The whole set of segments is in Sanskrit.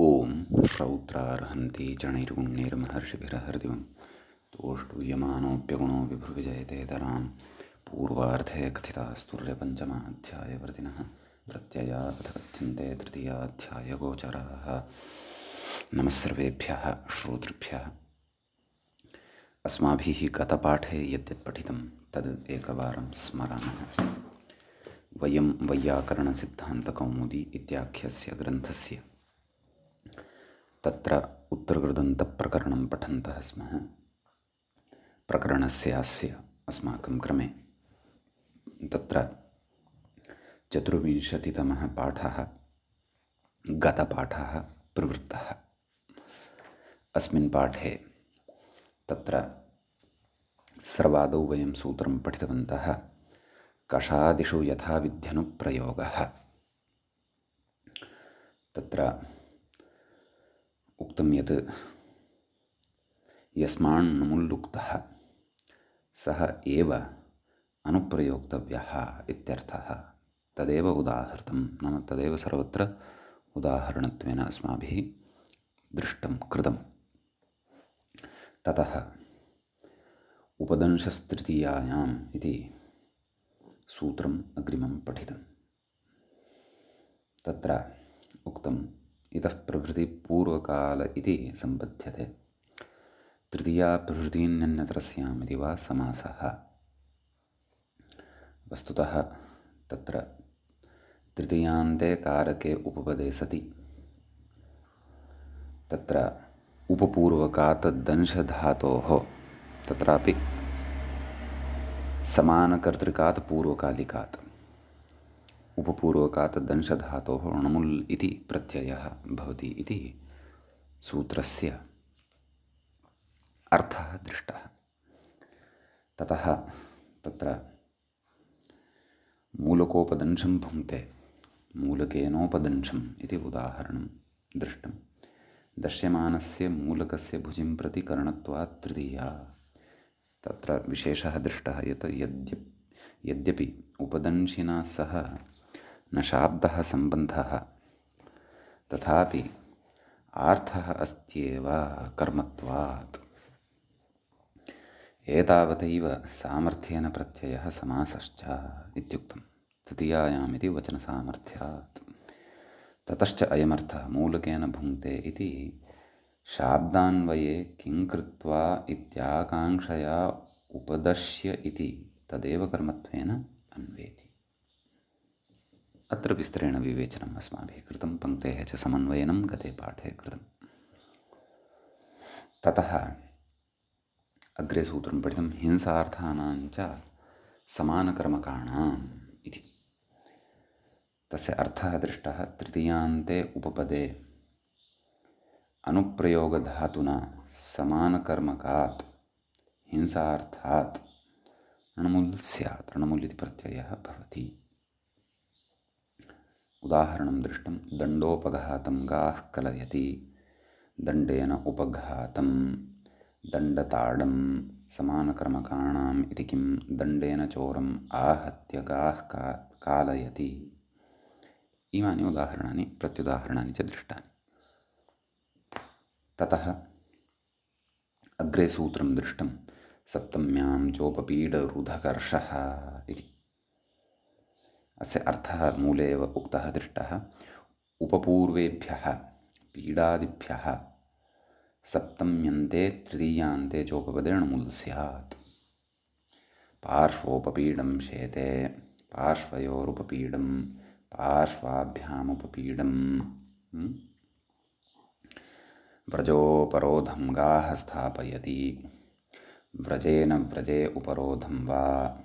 ॐ श्रौत्रार्हन्ति चणैर्गुण्यैर्महर्षिभिरहर्दिवं तोष्टूयमानोऽप्यगुणो विभुर्विजयतेतरां पूर्वार्धे कथितास्तुर्यपञ्चमाध्यायवर्तिनः प्रत्यया अथ कथ्यन्ते तृतीयाध्यायगोचराः। नमः सर्वेभ्यः श्रोतृभ्यः। अस्माभिः गतपाठे यद्यत् पठितं तद् एकवारं स्मरामः। वयं वैयाकरणसिद्धान्तकौमुदी इत्याख्यस्य ग्रन्थस्य तत्र उत्तरकृदन्तप्रकरणं पठन्तः स्मः। प्रकरणस्यास्य अस्माकं क्रमे तत्र 24तमः पाठः गतपाठः प्रवृत्तः। अस्मिन् पाठे तत्र सर्वादौ वयं सूत्रं पठितवन्तः। कषादिषु यथाविध्यनुप्रयोगः। तत्र उक्तं यत् यस्मान्नमुल्लुक्तः सः एव अनुप्रयोक्तव्यः इत्यर्थः। तदेव उदाहृतं, नाम तदेव सर्वत्र उदाहरणत्वेन अस्माभिः दृष्टं कृतं। ततः उपदंशस्तृतीयायाम् इति सूत्रम् अग्रिमं पठितं। तत्र उक्तम् इतः प्रभृति पूर्वकाल इति सम्बध्यते, तृतीया प्रभृतीन्यन्यतरस्याम् इति वा समासः। वस्तुतः तत्र तृतीयान्ते कारके उपपदे सति तत्र उपपूर्वकात् दंशधातोः तत्रापि समानकर्तृकात् पूर्वकालिकात् उपपूर्वकात् दंशधातोः णमुल् इति प्रत्ययः भवति इति सूत्रस्य अर्थः दृष्टः। ततः तत्र मूलकोपदंशं भुङ्क्ते मूलकेनोपदंशम् इति उदाहरणं दृष्टं। दश्यमानस्य मूलकस्य भुजिं प्रति करणत्वात् तृतीया। तत्र विशेषः दृष्टः यत् यद्यपि उपदंशिना सह न शाब्दः सम्बन्धः तथापि आर्थः अस्त्येव कर्मत्वात्। एतावतैव सामर्थ्येन प्रत्ययः समासश्च इत्युक्तं तृतीयायामिति वचनसामर्थ्यात्। ततश्च अयमर्थः मूलकेन भुङ्क्ते इति शाब्दान्वये किं कृत्वा इत्याकाङ्क्षया उपदश्य इति तदेव कर्मत्वेन अन्वेति। अत्र विस्तरेण विवेचनम् अस्माभिः कृतं, पङ्क्तेः च समन्वयनं गते पाठे कृतं। ततः अग्रे सूत्रं पठितं हिंसार्थानां च समानकर्मकाणाम् इति। तस्य अर्थः दृष्टः। तृतीयान्ते उपपदे अनुप्रयोगधातुना समानकर्मकात् हिंसार्थात् णमुल् स्यात्। णमुल् इति प्रत्ययः भवति। उदाहरणं दृष्टं। दण्डोपघातं गाः कलयति, दण्डेन उपघातं, दण्डताडं समानकर्मकाणाम् इति किं दण्डेन चोरम् आहत्य गाः कालयति। इमानि उदाहरणानि प्रत्युदाहरणानि च दृष्टानि। ततः अग्रे सूत्रं दृष्टं। सप्तम्यां चोपपीडरुधकर्षः इति। अस्य अर्थः मूले एव उक्तः दृष्टः। उपपूर्वेभ्यः पीडादिभ्यः सप्तम्यन्ते तृतीयान्ते चोपपदे णमुल् स्यात्। पार्श्वोपपीडं शेते, पार्श्वयोरुपपीडं, पार्श्वाभ्यामुपपीडं, व्रजोपरोधं गाः स्थापयति, व्रजेन व्रजे उपरोधं वा,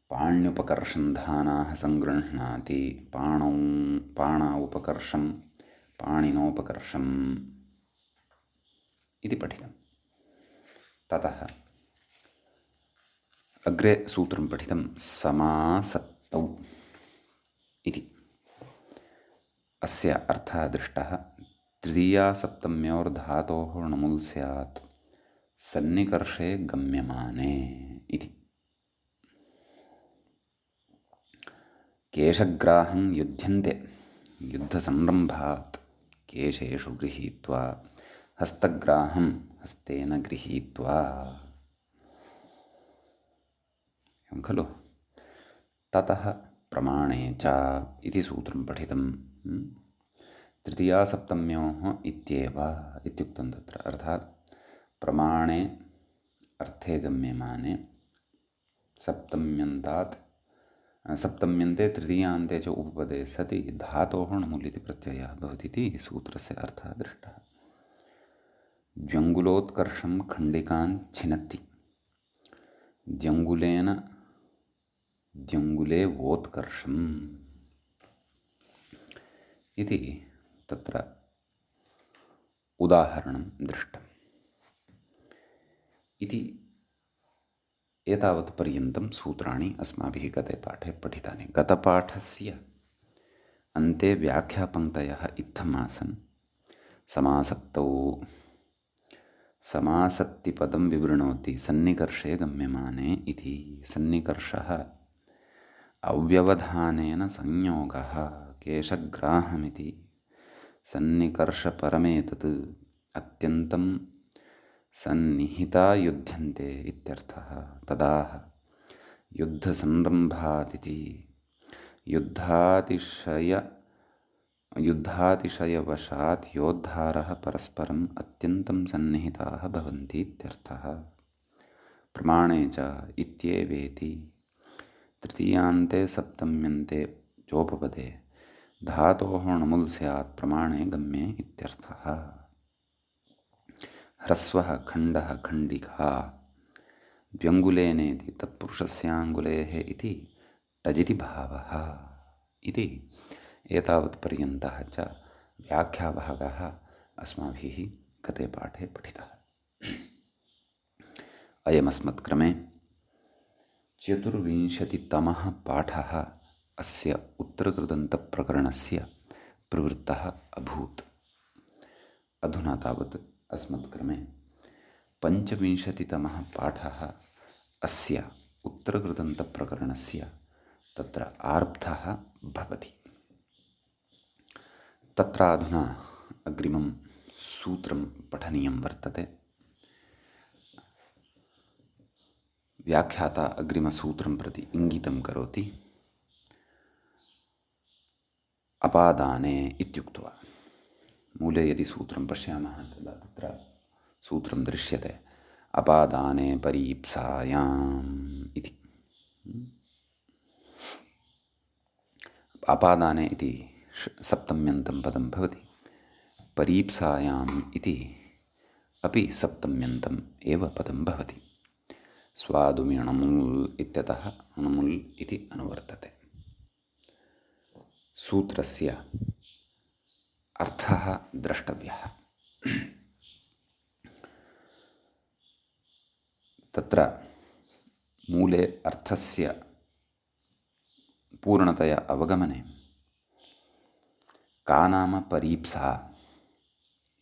पाण्युपकर्षं धानाः सङ्गृह्णाति, पाणौपकर्षं पाणिनोपकर्षम् इति पठितं। ततः अग्रे सूत्रं पठितं समासक्तौ इति। अस्य अर्थः दृष्टः। तृतीयासप्तम्योर्धातोः णमुल् स्यात् सन्निकर्षे गम्यमाने इति। केशग्राहं युध्यन्ते युद्धसंरम्भात् केशेषु गृहीत्वा हस्तग्राहं हस्तेन गृहीत्वा। एवं खलु। ततः प्रमाणे च इति सूत्रं पठितं। तृतीया सप्तम्योः इत्येव इत्युक्तं तत्र। अर्थात् प्रमाणे अर्थे गम्यमाने सप्तम्यन्तात् सप्तम्यन्ते तृतीयान्ते च उपपदे सति धातोः णमुल् इति प्रत्ययः भवति इति सूत्रस्य अर्थः दृष्टः। द्व्यङ्गुलोत्कर्षं खण्डिकान् छिनत्ति। द्यङ्गुलेन द्यङ्गुले वोत्कर्षम् इति तत्र उदाहरणं दृष्टम्। इति एतावत् पर्यन्तं सूत्राणि अस्माभिः गते पाठे पठितानि। गतपाठस्य अन्ते व्याख्यापङ्क्तयः इत्थम् आसन्। समासक्तौ समासक्तिपदं विवृणोति सन्निकर्षे गम्यमाने इति। सन्निकर्षः अव्यवधानेन संयोगः केशग्राहमिति। सन्निकर्षपरमेतत् अत्यन्तं सन्निहिता युध्यन्ते इत्यर्थः। तदाह युद्धसंरम्भादिति। युद्धातिशयवशात् योद्धारः परस्परम् अत्यन्तं सन्निहिताः भवन्ति इत्यर्थः। प्रमाणे च इत्येवेति। तृतीयान्ते सप्तम्यन्ते चोपपदे धातोः णमुल् स्यात् प्रमाणे गम्ये इत्यर्थः। ह्रस्वः खण्डः खण्डिका। द्व्यङ्गुलेनेति तत्पुरुषस्याङ्गुलेः इति टजिति भावः इति एतावत् पर्यन्तः च व्याख्याभागः अस्माभिः गते पाठे पठितः। अयमस्मत्क्रमे 24तमः पाठः अस्य उत्तरकृदन्तप्रकरणस्य प्रवृत्तः अभूत्। अधुना तावत् अस्मत्क्रमे 25तमः पाठः अस्य उत्तरकृदन्तप्रकरणस्य तत्र आरब्धः भवति। तत्र अधुना अग्रिमं सूत्रं पठनीयं वर्तते। व्याख्याता अग्रिमसूत्रं प्रति इङ्गितं करोति। अपादाने इत्युक्त्वा मूले यदि सूत्रं पश्यामः तदा तत्र सूत्रं दृश्यते अपादाने परीप्सायाम् इति। अपादाने इति सप्तम्यन्तं पदं भवति। परीप्सायाम् इति अपि सप्तम्यन्तम् एव पदं भवति। स्वादुमिणमुल् इत्यतः णमुल् इति अनुवर्तते। सूत्रस्य अर्थः द्रष्टव्यः। तत्र मूले अर्थस्य पूर्णतया अवगमने का नाम परीप्सा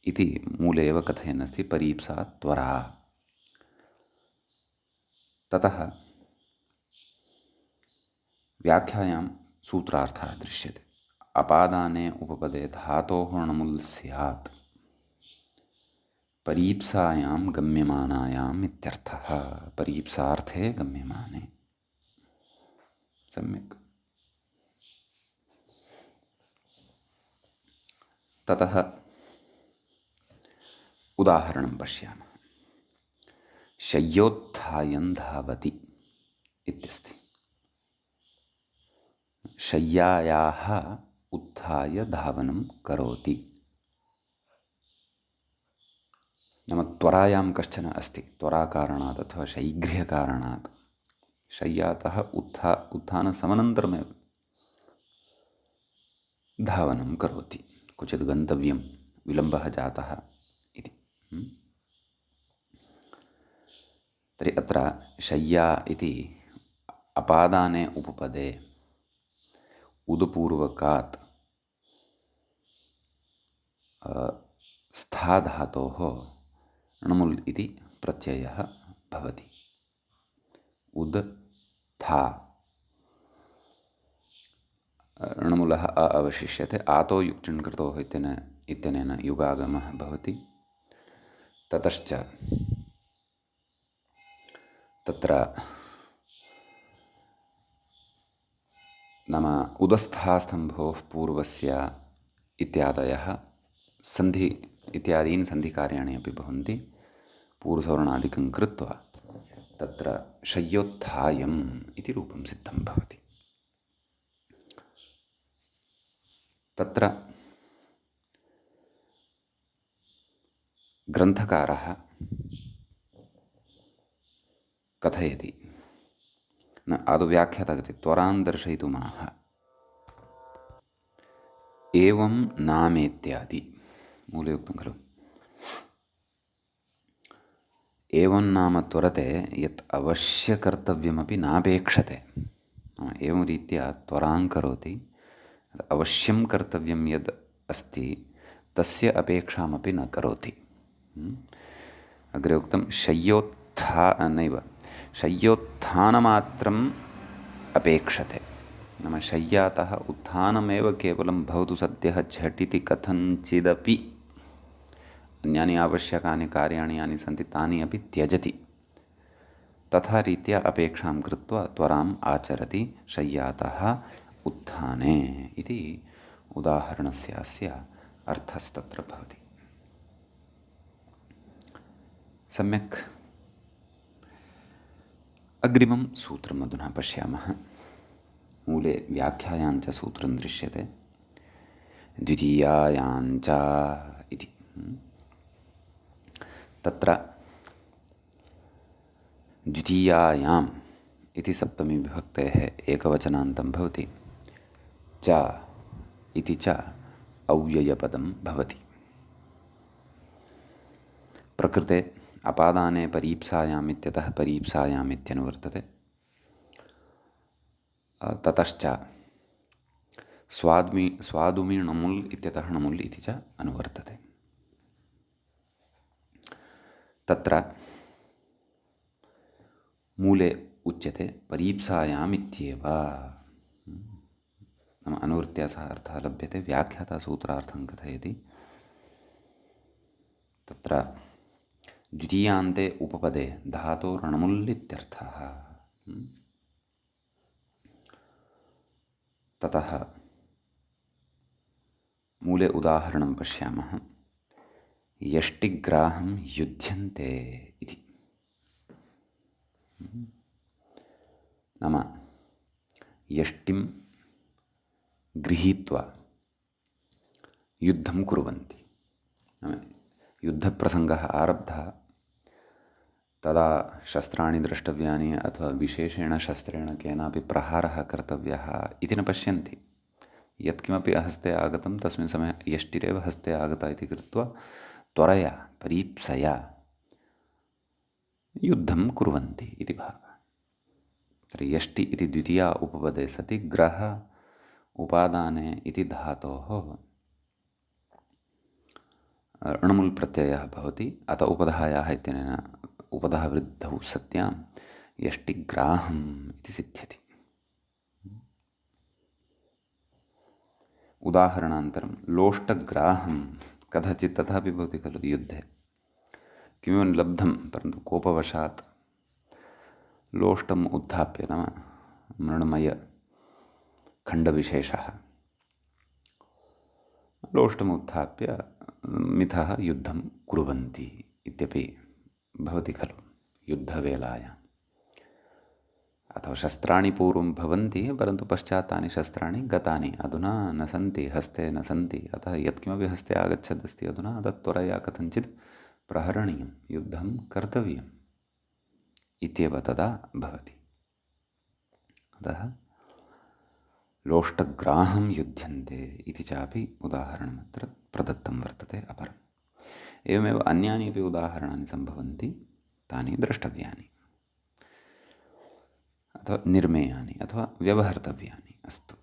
इति मूले एव कथयन् अस्ति। परीप्सा त्वरा। ततः व्याख्यायां सूत्रार्थः दृश्यते। अपादाने उपपदे धातोः णमुल् स्यात् परीप्सायां गम्यमानायाम् इत्यर्थः। परीप्सार्थे गम्यमाने। सम्यक्। ततः उदाहरणं पश्यामः। शय्योत्थायन् धावति इत्यस्ति। शय्यायाः उत्थाय धावनं करोति। नाम त्वरायां कश्चन अस्ति। त्वराकारणात् अथवा शैघ्र्यकारणात् शय्यातः उत्थानसमनन्तरमेव धावनं करोति। क्वचित् गन्तव्यं, विलम्बः जातः इति। तर्हि अत्र शय्या इति अपादाने उपपदे उदपूर्वकात् स्थाधातोः णमुल् इति प्रत्ययः भवति। उद् था णमुलः अ अवशिष्यते। आतो युक्तिन् कृतोः इत्यनेन युगागमः भवति। ततश्च तत्र नाम उदस्थास्तम्भोः पूर्वस्य इत्यादयः इत्यादीनि सन्धिकार्याणि अपि भवन्ति। पूर्वसवर्णादिकं कृत्वा तत्र शय्योत्थायम् इति रूपं सिद्धं भवति। तत्र ग्रन्थकारः कथयति, न आदौ व्याख्याता कथयति, त्वरान् दर्शयितुमाह एवं नामेत्यादि मूले उक्तं खलु। एवं नाम त्वरते यत् अवश्यकर्तव्यमपि नापेक्षते। एवं रीत्या त्वरां करोति, अवश्यं कर्तव्यं यद् अस्ति तस्य अपेक्षामपि न करोति। अग्रे उक्तं शय्योत्थानमात्रम् अपेक्षते। नाम शय्यातः उत्थानमेव केवलं भवतु सद्यः झटिति कथञ्चिदपि अन्यानि आवश्यकानि कार्याणि यानि सन्ति तानि अपि त्यजति। तथा रीत्या अपेक्षां कृत्वा त्वराम् आचरति शय्यातः उत्थाने इति उदाहरणस्य अस्य अर्थस्तत्र भवति। सम्यक् अग्रिमं सूत्रम् अधुना पश्यामः। मूले व्याख्यायाञ्च सूत्रं दृश्यते, द्वितीयायाञ्च इति। तत्र द्वितीयायाम् इति सप्तमी विभक्तेः एकवचनान्तं भवति। च इति च अव्ययपदं भवति। प्रकृते अपादाने परीप्सायाम् इत्यतः परीप्सायाम् इत्यनुवर्तते। ततश्च स्वादुमि णमुल् इत्यतः णमुल् इति च अनुवर्तते। तत्र मूले उच्यते परीप्सायाम् इत्येव। नाम अनुवृत्त्या सह अर्थः लभ्यते। व्याख्याता सूत्रार्थं कथयति, तत्र द्वितीयान्ते उपपदे धातोरणमुल् इत्यर्थः। ततः मूले उदाहरणं पश्यामः। यष्टिग्राहं युध्यन्ते इति। नाम यष्टिं गृहीत्वा युद्धं कुर्वन्ति। नाम युद्धप्रसङ्गः आरब्धः, तदा शस्त्राणि द्रष्टव्यानि अथवा विशेषेण शस्त्रेण केनापि प्रहारः कर्तव्यः इति न पश्यन्ति। यत्किमपि हस्ते आगतं तस्मिन् समये यष्टिरेव हस्ते आगता इति कृत्वा त्वरया परीप्सया युद्धं कुर्वन्ति इति भावः। तर्हि यष्टि इति द्वितीया उपपदे सति ग्रह उपादाने इति धातोः णमुल् प्रत्ययः भवति। अत उपधायाः इत्यनेन उपधः वृद्धौ सत्यां यष्टिग्राहम् इति सिद्ध्यति। उदाहरणान्तरं लोष्टग्राहं कदाचित् तथापि भवति खलु। युद्धे किमेव लब्धं, परन्तु कोपवशात् लोष्टम् उत्थाप्य, नाम मृण्मयखण्डविशेषः, लोष्टम् उत्थाप्य मिथः युद्धं कुर्वन्ति इत्यपि भवति खलु युद्धवेलायाम्। अथवा शस्त्राणि पूर्वं भवन्ति, परन्तु पश्चात् तानि शस्त्राणि गतानि, अधुना न सन्ति, हस्ते न सन्ति। अतः यत्किमपि हस्ते आगच्छदस्ति अधुना तत्त्वरया कथञ्चित् प्रहरणीयं, युद्धं कर्तव्यम् इत्येव तदा भवति। अतः लोष्टग्राहं युध्यन्ते इति चापि उदाहरणमत्र प्रदत्तं वर्तते अपरम्। एवमेव अन्यानि अपि उदाहरणानि सम्भवन्ति, तानि द्रष्टव्यानि अथवा निर्मेयानि अथवा व्यवहर्तव्यानि। अस्तु,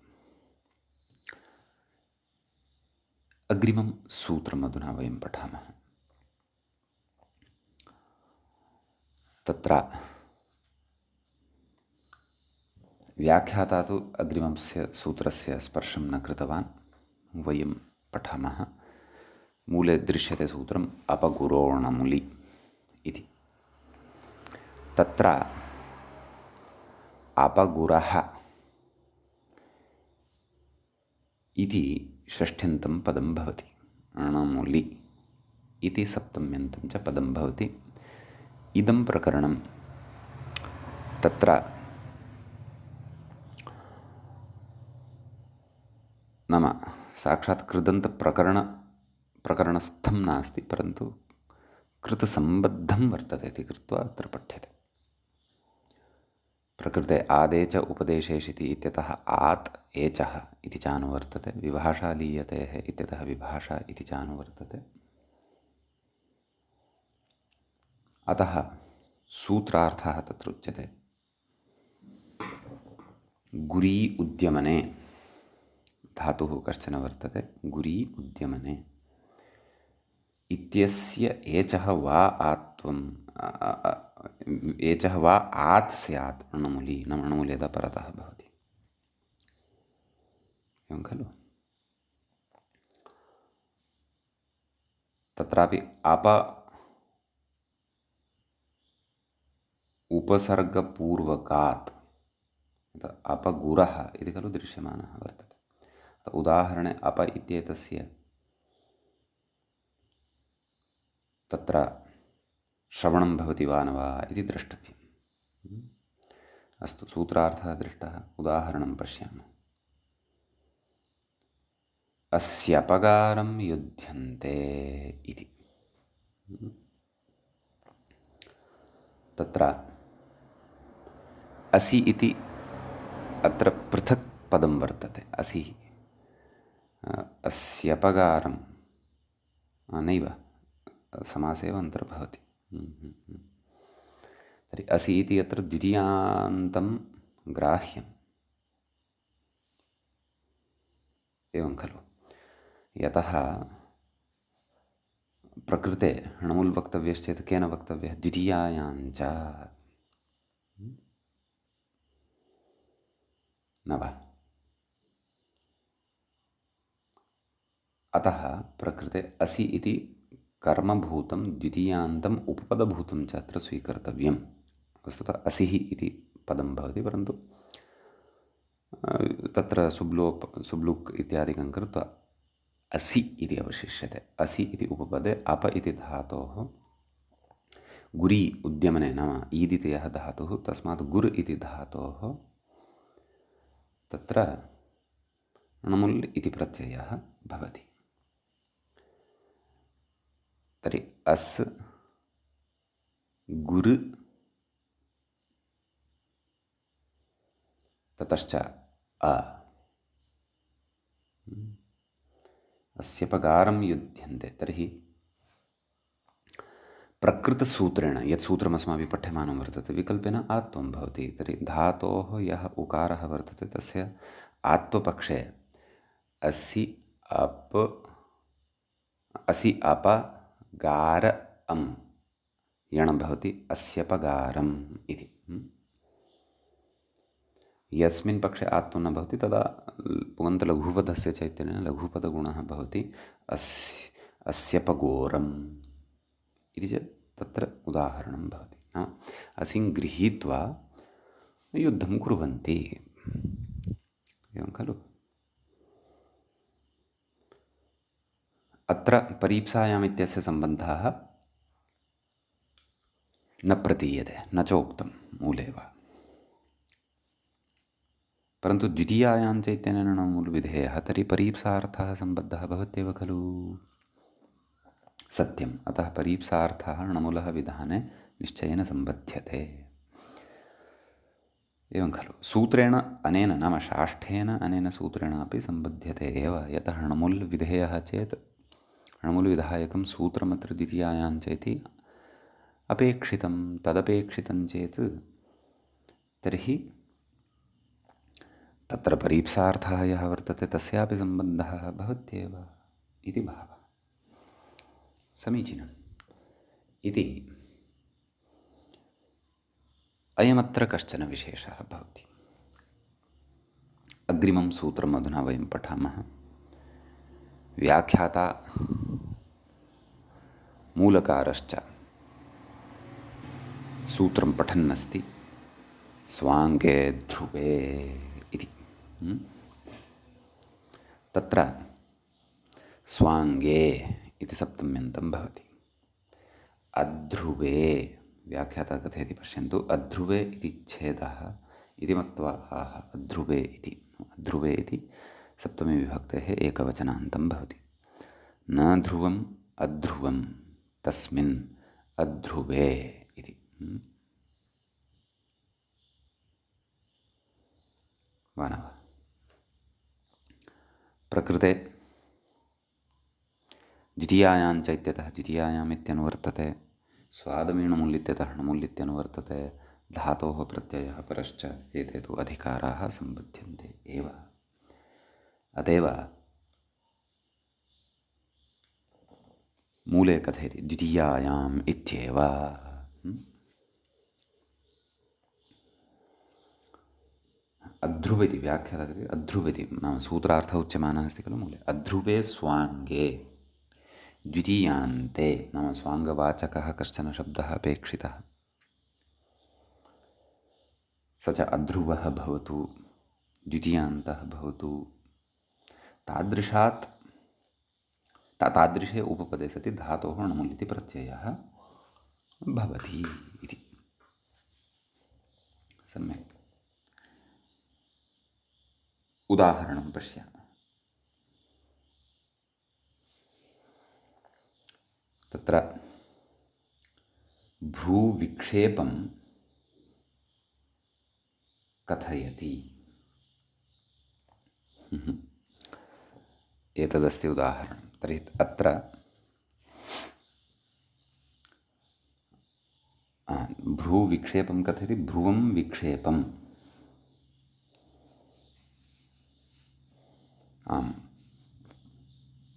अग्रिमं सूत्रम् अधुना वयं पठामः। तत्र व्याख्याता तु अग्रिमस्य सूत्रस्य स्पर्शं न कृतवान्। वयं पठामः। मूले दृश्यते सूत्रम् अपगुरोणमुलि इति। तत्र अपगुरः इति षष्ठ्यन्तं पदं भवति। अणमुलि इति सप्तम्यन्तं च पदं भवति। इदं प्रकरणं तत्र नाम साक्षात् प्रकरणस्थं नास्ति, परन्तु कृतसम्बद्धं वर्तते इति कृत्वा अत्र पठ्यते। प्रकृते आदेच उपदेशेषिति इत्यतः आत् एचः इति चानुवर्तते। विभाषा लीयतेः इत्यतः विभाषा इति चानुवर्तते। अतः सूत्रार्थः तत्र उच्यते। गुरी उद्यमने धातुः कश्चन वर्तते। गुरी उद्यमने इत्यस्य एचः वा आत्वम् एचः वा आत् स्यात् अणमुली न अणमुली यदा परतः भवति। एवं खलु। तत्रापि अप उपसर्गपूर्वकात् अपगुरः इति खलु दृश्यमानः वर्तते। उदाहरणे अप इत्येतस्य तत्र श्रवणं भवति वा न वा इति द्रष्टव्यम्। अस्तु, सूत्रार्थः दृष्टः। उदाहरणं पश्यामः। अस्यपगारं युध्यन्ते इति। तत्र असि इति अत्र पृथक् पदं वर्तते। असि अस्यपगारं नैव समासेव अन्तर्भवति। तर्हि असि इति अत्र द्वितीयान्तं ग्राह्यम्। एवं खलु। यतः प्रकृते णमुल् वक्तव्यश्चेत् केन वक्तव्यः? द्वितीयायाञ्च न वा? अतः प्रकृते असि इति कर्मभूतं द्वितीयान्तम् उपपदभूतं च अत्र स्वीकर्तव्यं। वस्तुतः असिः इति पदं भवति, परन्तु तत्र सुब्लुक् इत्यादिकं कृत्वा असि इति अवशिष्यते। असि इति उपपदे अप इति धातोः गुरी उद्यमने नाम ईदितयः धातुः, तस्मात् गुर् इति धातोः तत्र णमुल् इति प्रत्ययः भवति। तर्हि अस् गुर् ततश्च अ अस्यपगारं युध्यन्ते। तर्हि प्रकृतसूत्रेण यत् सूत्रमस्माभिः पठ्यमानं वर्तते विकल्पेन आत्वं भवति। तर्हि धातोः यः उकारः वर्तते तस्य आत्वपक्षे असि अप गार अम् यण भवति अस्यपगारम् इति। यस्मिन् पक्षे आत्वं न भवति तदा पुगन्तलघुपदस्य चैतन्येन लघुपदगुणः भवति अस्यपगोरम् इति च तत्र उदाहरणं भवति। असिं गृहीत्वा युद्धं कुर्वन्ति। एवं खलु। अत्र परीप्सायाम् इत्यस्य सम्बन्धः न प्रतीयते, न चोक्तं मूले वा। परन्तु द्वितीयायां चैतन्येन णमुल् विधेयः, तर्हि परीप्सार्थः सम्बद्धः भवत्येव खलु। सत्यम्। अतः परीप्सार्थः णमुलः विधाने निश्चयेन सम्बध्यते। एवं खलु। सूत्रेण अनेन नाम शाष्ठेन अनेन सूत्रेण अपि सम्बध्यते एव। यतः णमुल् विधेयः चेत् णमुल् विधायकं सूत्रमत्र द्वितीयायां चेति अपेक्षितं। तदपेक्षितं चेत् तर्हि तत्र परीप्सार्थः यः वर्तते तस्यापि सम्बन्धः भवत्येव इति भावः। समीचीनम् इति अयमत्र कश्चन विशेषः भवति। अग्रिमं सूत्रम् अधुना वयं पठामः। व्याख्याता मूलकारश्च सूत्रं पठन्नस्ति स्वाङ्गे ध्रुवे इति। तत्र स्वाङ्गे इति सप्तम्यन्तं भवति। अध्रुवे व्याख्याता कथयति पश्यन्तु। अध्रुवे इति छेदः इति मत्वा आह अध्रुवे इति। अध्रुवे इति सप्तमी विभक्तेः एकवचनान्तं भवति। न ध्रुवम् अध्रुवं तस्मिन् अध्रुवे इति। मानव प्रकृते द्वितीयायां च इत्यतः द्वितीयायाम् इत्यनुवर्तते। स्वादमीणमुल्लित्यतः णमुल्लित्यनुवर्तते। धातोः प्रत्ययः परश्च एते तु अधिकाराः सम्बध्यन्ते एव। अतएव मूले कथयति द्वितीयायाम् इत्येव। अध्रुवे इति व्याख्याता कथयति। अध्रुवे इति नाम सूत्रार्थः उच्यमानः अस्ति खलु मूले। अध्रुवे स्वाङ्गे द्वितीयान्ते नाम स्वाङ्गवाचकः कश्चन शब्दः अपेक्षितः। स च अध्रुवः भवतु द्वितीयान्तः भवतु तादृशात् तादृशे उपपदे सति धातोः णमुलिति प्रत्ययः भवति इति। सम्यक् उदाहरणं पश्यामः। तत्र भ्रूविक्षेपं कथयति एतदस्ति उदाहरणं। तर्हि अत्र भ्रूविक्षेपं कथयति। भ्रुवं विक्षेपम् आम्।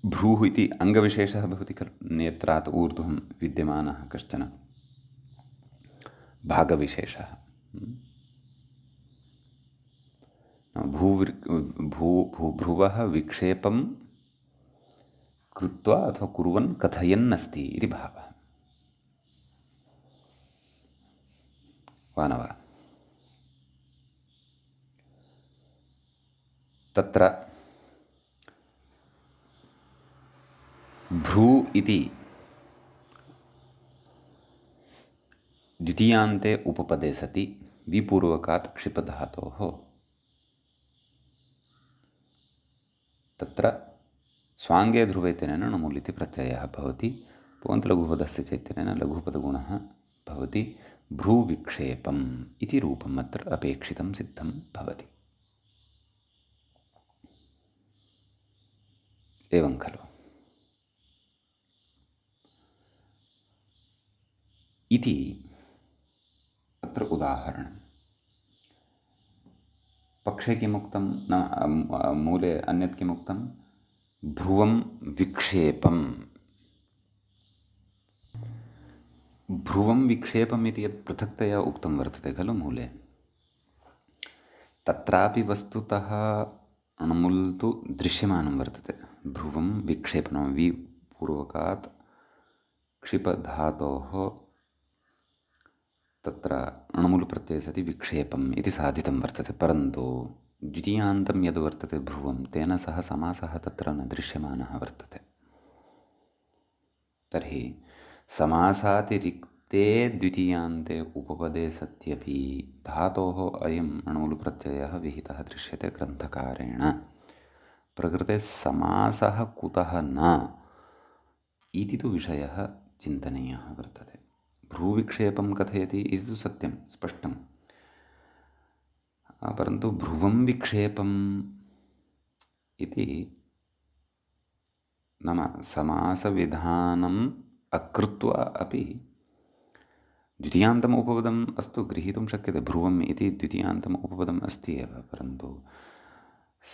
भ्रूः इति अङ्गविशेषः भवति खलु। नेत्रात् ऊर्ध्वं विद्यमानः कश्चन भागविशेषः। भ्रुवः विक्षेपं कृत्वा अथवा कुर्वन् कथयन्नस्ति इति भावः। वा न वा? तत्र भ्रू इति द्वितीयान्ते उपपदे सति विपूर्वकात् क्षिपधातोः तत्र स्वाङ्गे ध्रुवे इत्यनेन णमुलिति प्रत्ययः भवति। पुगन्तलघुपदस्य च इत्यनेन लघुपदगुणः भवति। भ्रूविक्षेपम् इति रूपम् अत्र अपेक्षितं सिद्धं भवति। एवं खलु। इति अत्र उदाहरणं। पक्षे किमुक्तं न मूले अन्यत् किमुक्तं। भ्रुवं विक्षेपम्। भ्रुवं विक्षेपम् इति यत् पृथक्तया उक्तं वर्तते खलु मूले, तत्रापि वस्तुतः णमुल् तु दृश्यमानं वर्तते। भ्रुवं विक्षेपणं विपूर्वकात् क्षिपधातोः तत्र णमुल् प्रत्यये सति विक्षेपम् इति साधितं वर्तते। परन्तु द्वितीयान्तं यद् वर्तते भ्रुवं, तेन सह समासः तत्र न दृश्यमानः वर्तते। तर्हि समासातिरिक्ते द्वितीयान्ते उपपदे सत्यपि धातोः अयम् णमुल् प्रत्ययः विहितः दृश्यते ग्रन्थकारेण। प्रकृते समासः कुतः न इति तु विषयः चिन्तनीयः वर्तते। भ्रूविक्षेपं कथयति इति तु सत्यं स्पष्टं, परन्तु भ्रुवं विक्षेपम् इति नाम समासविधानम् अकृत्वा अपि द्वितीयान्तम् उपपदम् अस्तु गृहीतुं शक्यते। भ्रुवम् इति द्वितीयान्तम् उपपदम् अस्ति एव, परन्तु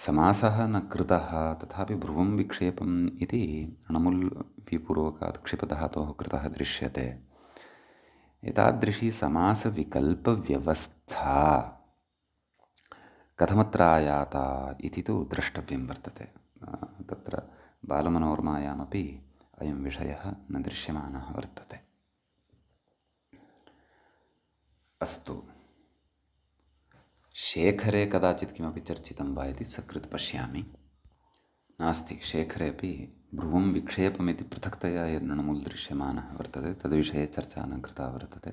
समासः न कृतः। तथापि भ्रुवं विक्षेपम् इति णमुल् विपूर्वकात् क्षिपधातोः कृतः दृश्यते। एतादृशी समासविकल्पव्यवस्था कथमत्र आयाता इति तु द्रष्टव्यं वर्तते। तत्र बालमनोरमायामपि अयं विषयः न दृश्यमानः वर्तते। अस्तु, शेखरे कदाचित् किमपि चर्चितं वा इति सकृत् पश्यामि। नास्ति। शेखरे अपि भ्रुवं विक्षेपमिति पृथक्तया यद् नृणमुल् दृश्यमानः वर्तते तद्विषये चर्चा न कृता वर्तते।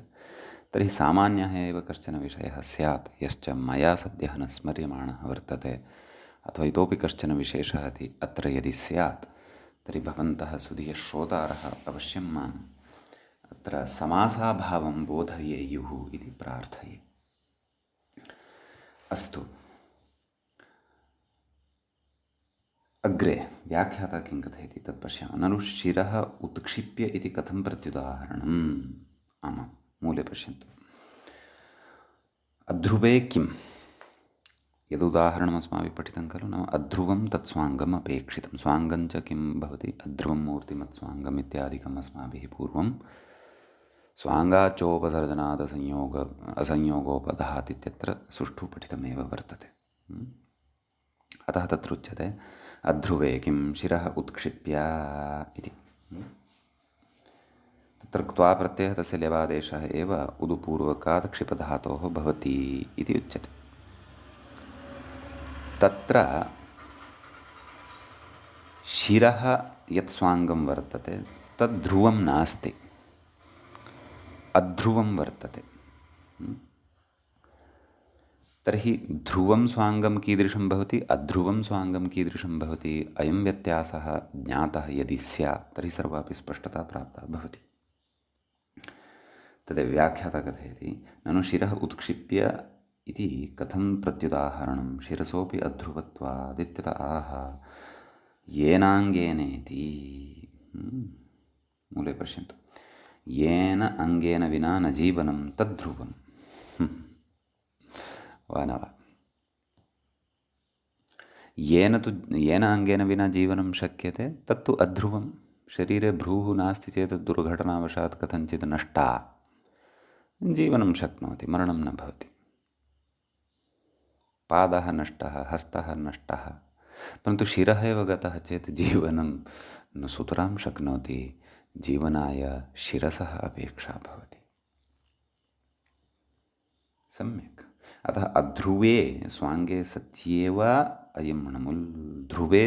तर्हि सामान्यः एव कश्चन विषयः स्यात् यश्च मया सद्यः न स्मर्यमाणः वर्तते, अथवा इतोपि कश्चन विशेषः अत्र यदि स्यात् तर्हि भवन्तः सुधीयश्रोतारः अवश्यं माम् अत्र समासाभावं बोधयेयुः इति प्रार्थये। अस्तु, अग्रे व्याख्याता किं कथयति तत् पश्यामः। ननु शिरः उत्क्षिप्य इति कथं प्रत्युदाहरणम्? आमां, मूले पश्यन्तु। अध्रुवे किं यदुदाहरणम् अस्माभिः पठितं खलु, नाम अध्रुवं तत् स्वाङ्गम् अपेक्षितं। स्वाङ्गं च किं भवति? अध्रुवं मूर्तिमत् स्वाङ्गम् इत्यादिकम् अस्माभिः पूर्वं स्वाङ्गाचोपसर्जनात् असंयोगोपधात् इत्यत्र सुष्ठु पठितमेव वर्तते। अतः तत्र उच्यते अध्रुवे किं शिरः उत्क्षिप्य इति। तत्र क्त्वा प्रत्ययः तस्य लेवादेशः एव उदुपूर्वकात् क्षिपधातोः भवति इति उच्यते। तत्र शिरः यत् स्वाङ्गं वर्तते तद् ध्रुवं नास्ति, अध्रुवं वर्तते। तर्हि ध्रुवं स्वाङ्गं कीदृशं भवति, अध्रुवं स्वाङ्गं कीदृशं भवति, अयं व्यत्यासः ज्ञातः यदि स्यात् तर्हि सर्वापि स्पष्टता प्राप्ता भवति। तदेव व्याख्याता कथयति। ननु शिरः उत्क्षिप्य इति कथं प्रत्युदाहरणं? शिरसोऽपि अध्रुवत्वादित्यत आह येनाङ्गेनेति। मूले पश्यन्तु। येन अङ्गेन विना न जीवनं तद्ध्रुवम्। वा न वा? येन अङ्गेन विना जीवनं शक्यते तत्तु अध्रुवं। शरीरे भ्रूः नास्ति चेत् दुर्घटनावशात् कथञ्चित् नष्टा जीवनं शक्नोति, मरणं न भवति। पादः नष्टः, हस्तः नष्टः, परन्तु शिरः एव गतः चेत् जीवनं न सुतरां शक्नोति। जीवनाय शिरसः अपेक्षा भवति। सम्यक्। अतः अध्रुवे स्वाङ्गे सत्येव अयं णमुल्, ध्रुवे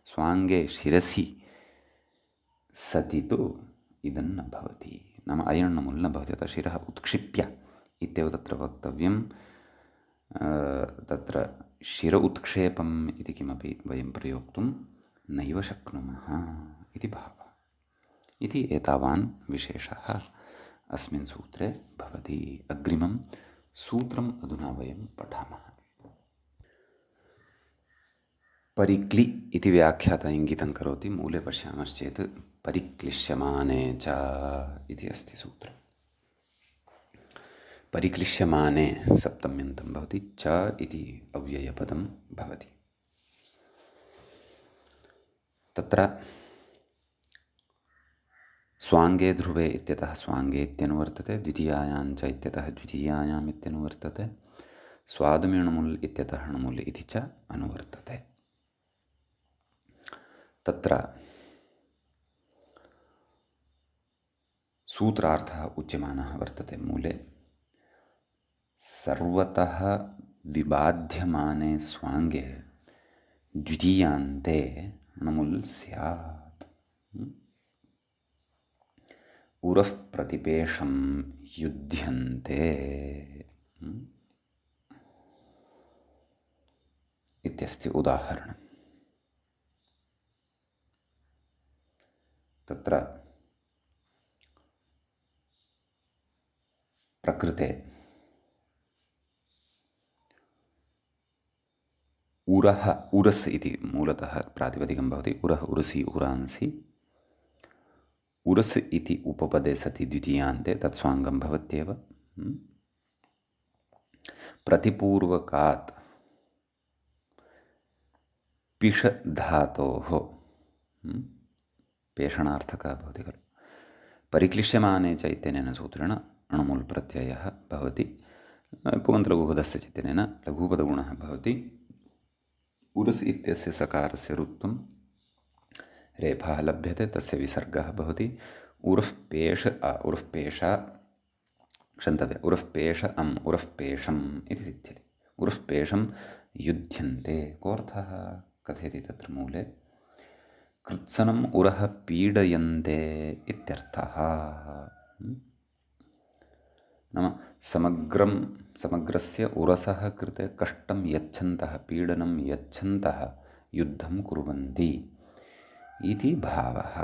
स्वाङ्गे शिरसि सति तु इदं न भवति, नाम अयं णमुल् न भवति। अतः शिरः उत्क्षिप्य इत्येव तत्र वक्तव्यं। तत्र शिर उत्क्षेपम् इति किमपि वयं प्रयोक्तुं नैव शक्नुमः इति भावः। इति एतावान् विशेषः अस्मिन् सूत्रे भवति। अग्रिमं सूत्रम् अधुना वयं पठामः। परिक्लि इति व्याख्याता इङ्गितं करोति। मूले पश्यामश्चेत् परिक्लिश्यमाने च इति अस्ति सूत्रम्। परिक्लिश्यमाने सप्तम्यन्तं भवति, च इति अव्ययपदं भवति। तत्र स्वाङ्गे ध्रुवे इत्यतः स्वाङ्गे इत्यनुवर्तते, द्वितीयायां च इत्यतः द्वितीयायाम् इत्यनुवर्तते, स्वादुमिणमुल् इत्यतः णमुल् इति च अनुवर्तते। तत्र सूत्रार्थः उच्यमानः वर्तते मूले। सर्वतः विबाध्यमाने स्वाङ्गे द्वितीयान्ते णमुल् स्यात्। उरः प्रतिपेशं युध्यन्ते इत्यस्ति उदाहरणम्। तत्र प्रकृते उरः उरस् इति मूलतः प्रातिपदिकं भवति। उरः उरसि उरांसि, उरस् इति उपपदे सति द्वितीयान्ते तत्स्वाङ्गं भवत्येव। प्रतिपूर्वकात् पिष धातोः पेषणार्थकः भवति खलु। परिक्लिश्यमाने च इत्यनेन सूत्रेण णमुल् प्रत्ययः भवति। पुगन्तलघुपदस्य चिन्तनेन लघुपदगुणः भवति। उरस् इत्यस्य सकारस्य रुत्वं रेफः लभ्यते, तस्य विसर्गः भवति। उरः पेश उरः पेशा क्षन्तव्य उरः पेश उरः पेशम् इति सिद्ध्यति। उरः पेशं युध्यन्ते कोऽर्थः कथयति तत्र मूले कृत्सनम् उरः पीडयन्ते इत्यर्थः। नाम समग्रस्य उरसः कृते कष्टं यच्छन्तः, पीडनं यच्छन्तः युद्धं कुर्वन्ति इति भावः।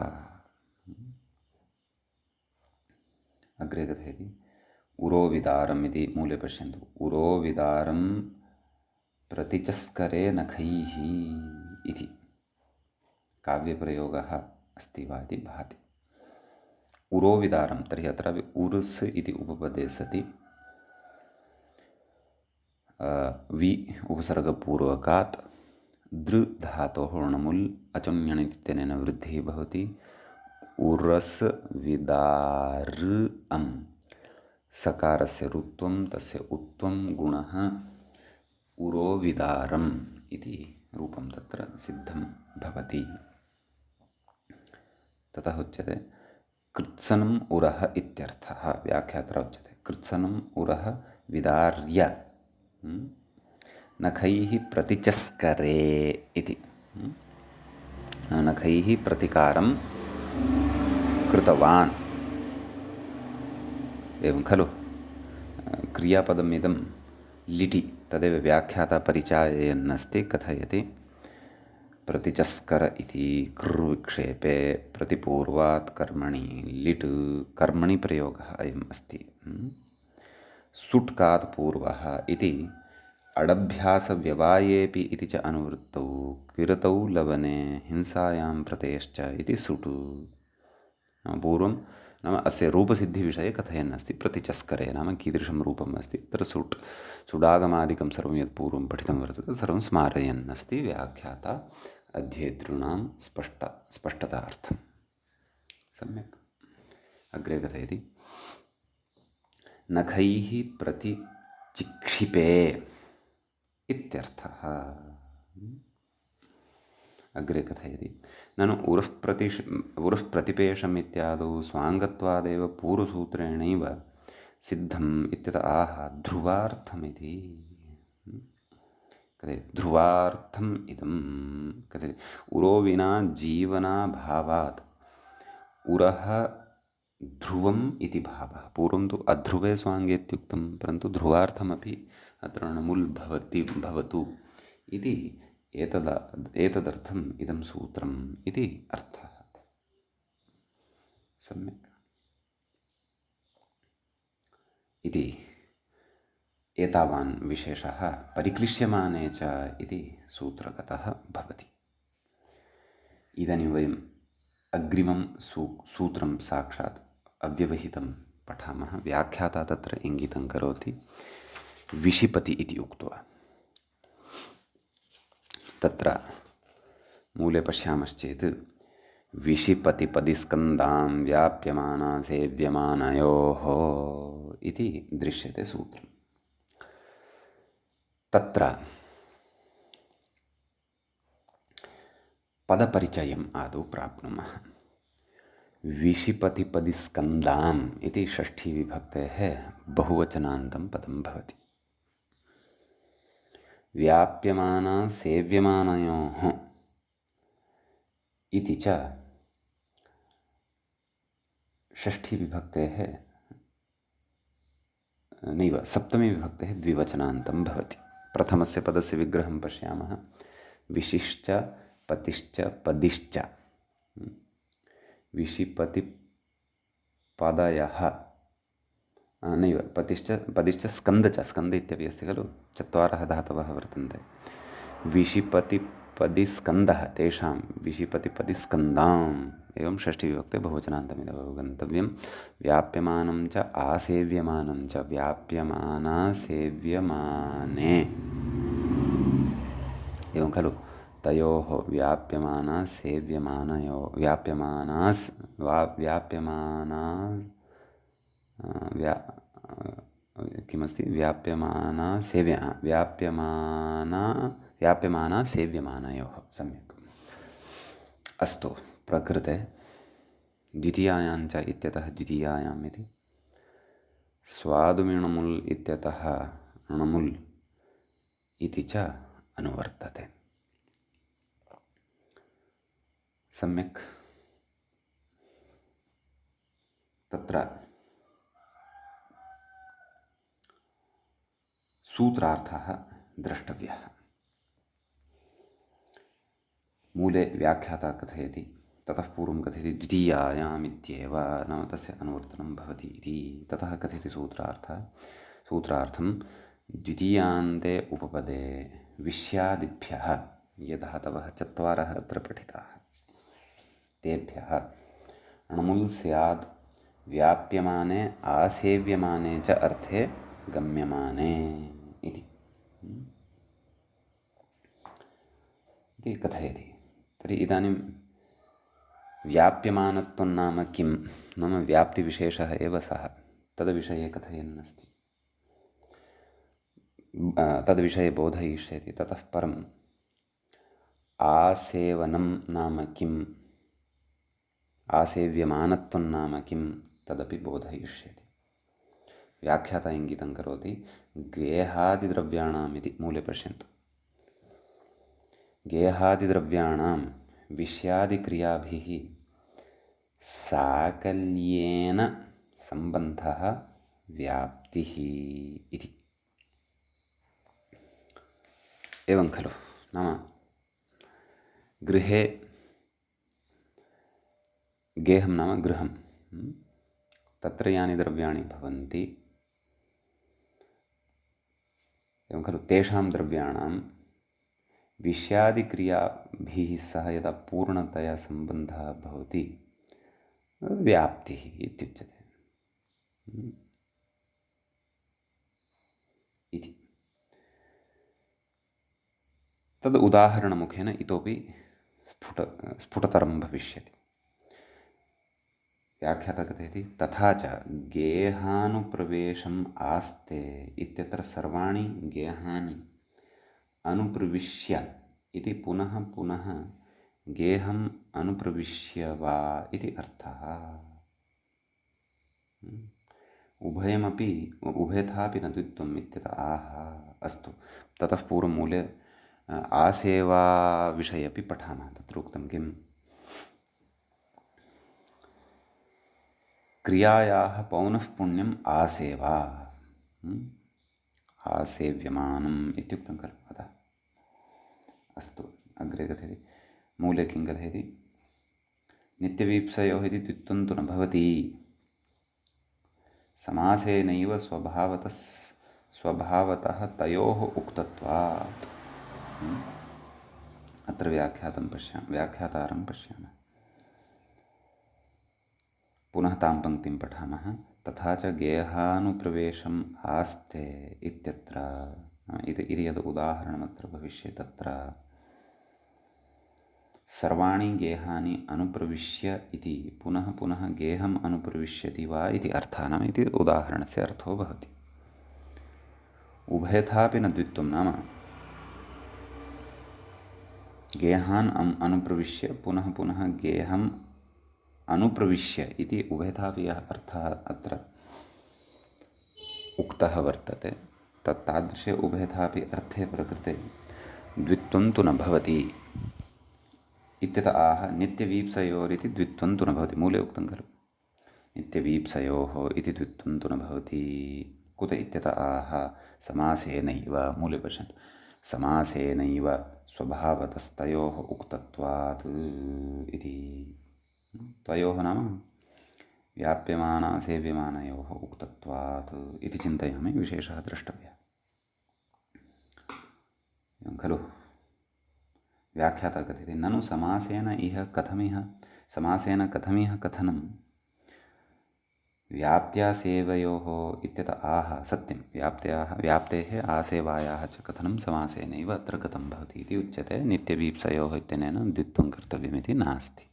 अग्रे कथयति उरोविदारम् इति मूले पश्यन्तु। उरोविदारं प्रतिचस्करे नखैः इति काव्यप्रयोगः अस्ति वा इति भाति। उरोविदारं तर्हि अत्रापि उरुस् इति उपपदे सति वि उपसर्गपूर्वकात् दृ धातोः णमुल् अचुन्यण् इत्यनेन वृद्धिः भवति। उरस् विदार् अम् सकारस्य रुत्वं तस्य उत्वं गुणः उरोविदारम् इति रूपं तत्र सिद्धं भवति। ततः उच्यते कृत्सनम् उरः इत्यर्थः। व्याख्यात्र उच्यते कृत्सनम् उरः विदार्य नखैः प्रतिचस्करे इति। नखैः प्रतिकारं कृतवान् एवं खलु। क्रियापदमिदं लिटि तदेव व्याख्याता परिचाययन्नस्ति। कथयति प्रतिचस्कर इति कृर्विक्षेपे प्रतिपूर्वात् कर्मणि लिट् कर्मणि प्रयोगः अयम् अस्ति। सुट्कात् पूर्वः इति अडभ्यासव्यवायेऽपि इति च अनुवृत्तौ किरतौ लवने हिंसायां प्रतेश्च इति सुटु। पूर्वं नाम अस्य रूपसिद्धिविषये कथयन्नस्ति। प्रतिचस्करे नाम कीदृशं रूपम् अस्ति तत्र सुडागमादिकं सर्वं यत् पूर्वं पठितं वर्तते सर्वं स्मारयन्नस्ति व्याख्याता अध्येतॄणां स्पष्टतार्थं। सम्यक्। अग्रे कथयति नखैः प्रतिचिक्षिपे इत्यर्थः। अग्रे कथयति ननु उरः प्रतिपेशम् इत्यादौ स्वाङ्गत्वादेव पूर्वसूत्रेणैव सिद्धम् इत्यतः आह ध्रुवार्थमिति। कथयति ध्रुवार्थम् इदं कथयति उरो विना जीवनाभावात् उरः ध्रुवम् इति भावः। पूर्वं तु अध्रुवे स्वाङ्गे इत्युक्तं, परन्तु ध्रुवार्थमपि अत्र णमुल् भवतु इति एतदर्थम् इदं सूत्रम् इति अर्थः। सम्यक्। इति एतावान् विशेषः परिक्लिश्यमाने च इति सूत्रगतः भवति। इदानीं वयम् अग्रिमं सूत्रं साक्षात् अव्यवहितं पठामः। व्याख्याता तत्र इङ्गितं करोति विशिपति इति उक्त्वा। तत्र मूले पश्यामश्चेत् विशिपतिपदिस्कन्दां व्याप्यमाना सेव्यमानयोः इति दृश्यते सूत्रम्। तत्र पदपरिचयम् आदौ प्राप्नुमः। विशिपतिपदिस्कन्दाम् इति षष्ठीविभक्तेः बहुवचनान्तं पदं भवति। व्याप्यमाना सेव्यमानयोः इति च षष्ठीविभक्तेः नैव सप्तमीविभक्तेः द्विवचनान्तं भवति। प्रथमस्य पदस्य विग्रहं पश्यामः। विशिश्च पतिश्च पदिश्च। विशिपतिपदयः नैव पतिश्च पदिश्च स्कन्द च स्कन्द इत्यपि अस्ति खलु। चत्वारः धातवः वर्तन्ते। विशिपतिपदिस्कन्दः तेषां विशिपतिपदिस्कन्दाम् एवं षष्ठीविभक्ते बहुवचनान्तमिदम् अवगन्तव्यं। व्याप्यमानं च आसेव्यमानं च व्याप्यमाना सेव्यमाने एवं खलु। तयोः व्याप्यमाना सेव्यमानयो किमस्ति व्याप्यमाना व्याप्यमाना सेव्यमानयोः सम्यक् अस्तु प्रकृते द्वितीयायां च इत्यतः द्वितीयायाम् इति स्वादुमिणमुल् इत्यतः णमुल् इति च अनुवर्तते सम्यक् तत्र सूत्रार्थः द्रष्टव्यः मूले व्याख्याता कथयति ततः पूर्वं कथयति द्वितीयायामित्येव नाम तस्य अनुवर्तनं भवति इति ततः कथयति सूत्रार्थं द्वितीयान्ते उपपदे विष्यादिभ्यः ये धातवः चत्वारः अत्र पठिताः तेभ्यः णमुल् स्यात् व्याप्यमाने आसेव्यमाने च अर्थे गम्यमाने इति कथयति तर्हि इदानीं व्याप्यमानत्वं नाम किं नाम व्याप्तिविशेषः एव सः तद्विषये कथयन् अस्ति तद्विषये बोधयिष्यति ततः परम् आसेवनं नाम किम् आसेव्यमानत्वं नाम किं तदपि बोधयिष्यति व्याख्याता इङ्गितं करोति गेहादिद्रव्याणाम् इति मूले पश्यन्तु गेहादिद्रव्याणां विष्यादिक्रियाभिः साकल्येन सम्बन्धः व्याप्तिः इति एवं खलु नाम गृहे गेहं नाम गृहं तत्र यानि द्रव्याणि भवन्ति एवं खलु तेषां द्रव्याणां विष्यादिक्रियाभिः सह यदा पूर्णतया सम्बन्धः भवति व्याप्तिः इत्युच्यते इति तद् उदाहरणमुखेन इतोपि स्फुटतरं भविष्यति व्याख्याता कथयति तथा च गेहानुप्रवेशम् आस्ते इत्यत्र सर्वाणि गेहानि अनुप्रविश्य इति पुनः पुनः गेहम् अनुप्रविश्य वा इति अर्थः उभयमपि उभयथापि न द्वित्वम् इत्यतः आह अस्तु ततः पूर्वं मूले आसेवाविषये अपि पठामः तत्र उक्तं किम् क्रियायाः पौनःपुण्यम् आसेवा आसेव्यमानम् इत्युक्तं खलु अतः अस्तु अग्रे कथयति मूले किं कथयति नित्यवीप्सयोः इति द्वित्वं तु न भवति समासेनैव स्वभावतः तयोः उक्तत्वात् अत्र व्याख्यातारं पश्यामः पुनः तां पङ्क्तिं पठामः तथा च गेहानुप्रवेशम् आस्ते इत्यत्र इति यद् उदाहरणमत्र भविष्यति तत्र सर्वाणि गेहानि अनुप्रविश्य इति पुनः पुनः गेहम् अनुप्रविश्यति वा इति अर्थः नाम इति उदाहरणस्य अर्थो भवति उभयथापि न द्वित्वं नाम गेहान् अनुप्रविश्य पुनः पुनः गेहम् अनुप्रविश्य इति उभयथापि यः अर्थः अत्र उक्तः वर्तते तादृशे उभयथापि अर्थे प्रकृते द्वित्वं तु न भवति इत्यतः आह नित्यवीप्सयोरिति द्वित्वं तु न भवति मूले उक्तं खलु नित्यवीप्सयोः इति द्वित्वं तु न भवति कुत इत्यतः आह समासेनैव मूले पश्यन्तु समासेनैव स्वभावतस्तयोः उक्तत्वात् इति तयोः नाम व्याप्यमाना सेव्यमानयोः उक्तत्वात् इति चिन्तयामि विशेषः द्रष्टव्यः एवं खलु व्याख्याता कथयति ननु समासेन कथमिह कथनं व्याप्त्या सेवयोः इत्यतः आह सत्यं व्याप्तेः आसेवायाः च कथनं समासेनैव अत्र कथं भवति इति उच्यते नित्यवीप्सयोः इत्यनेन द्वित्वं कर्तव्यमिति नास्ति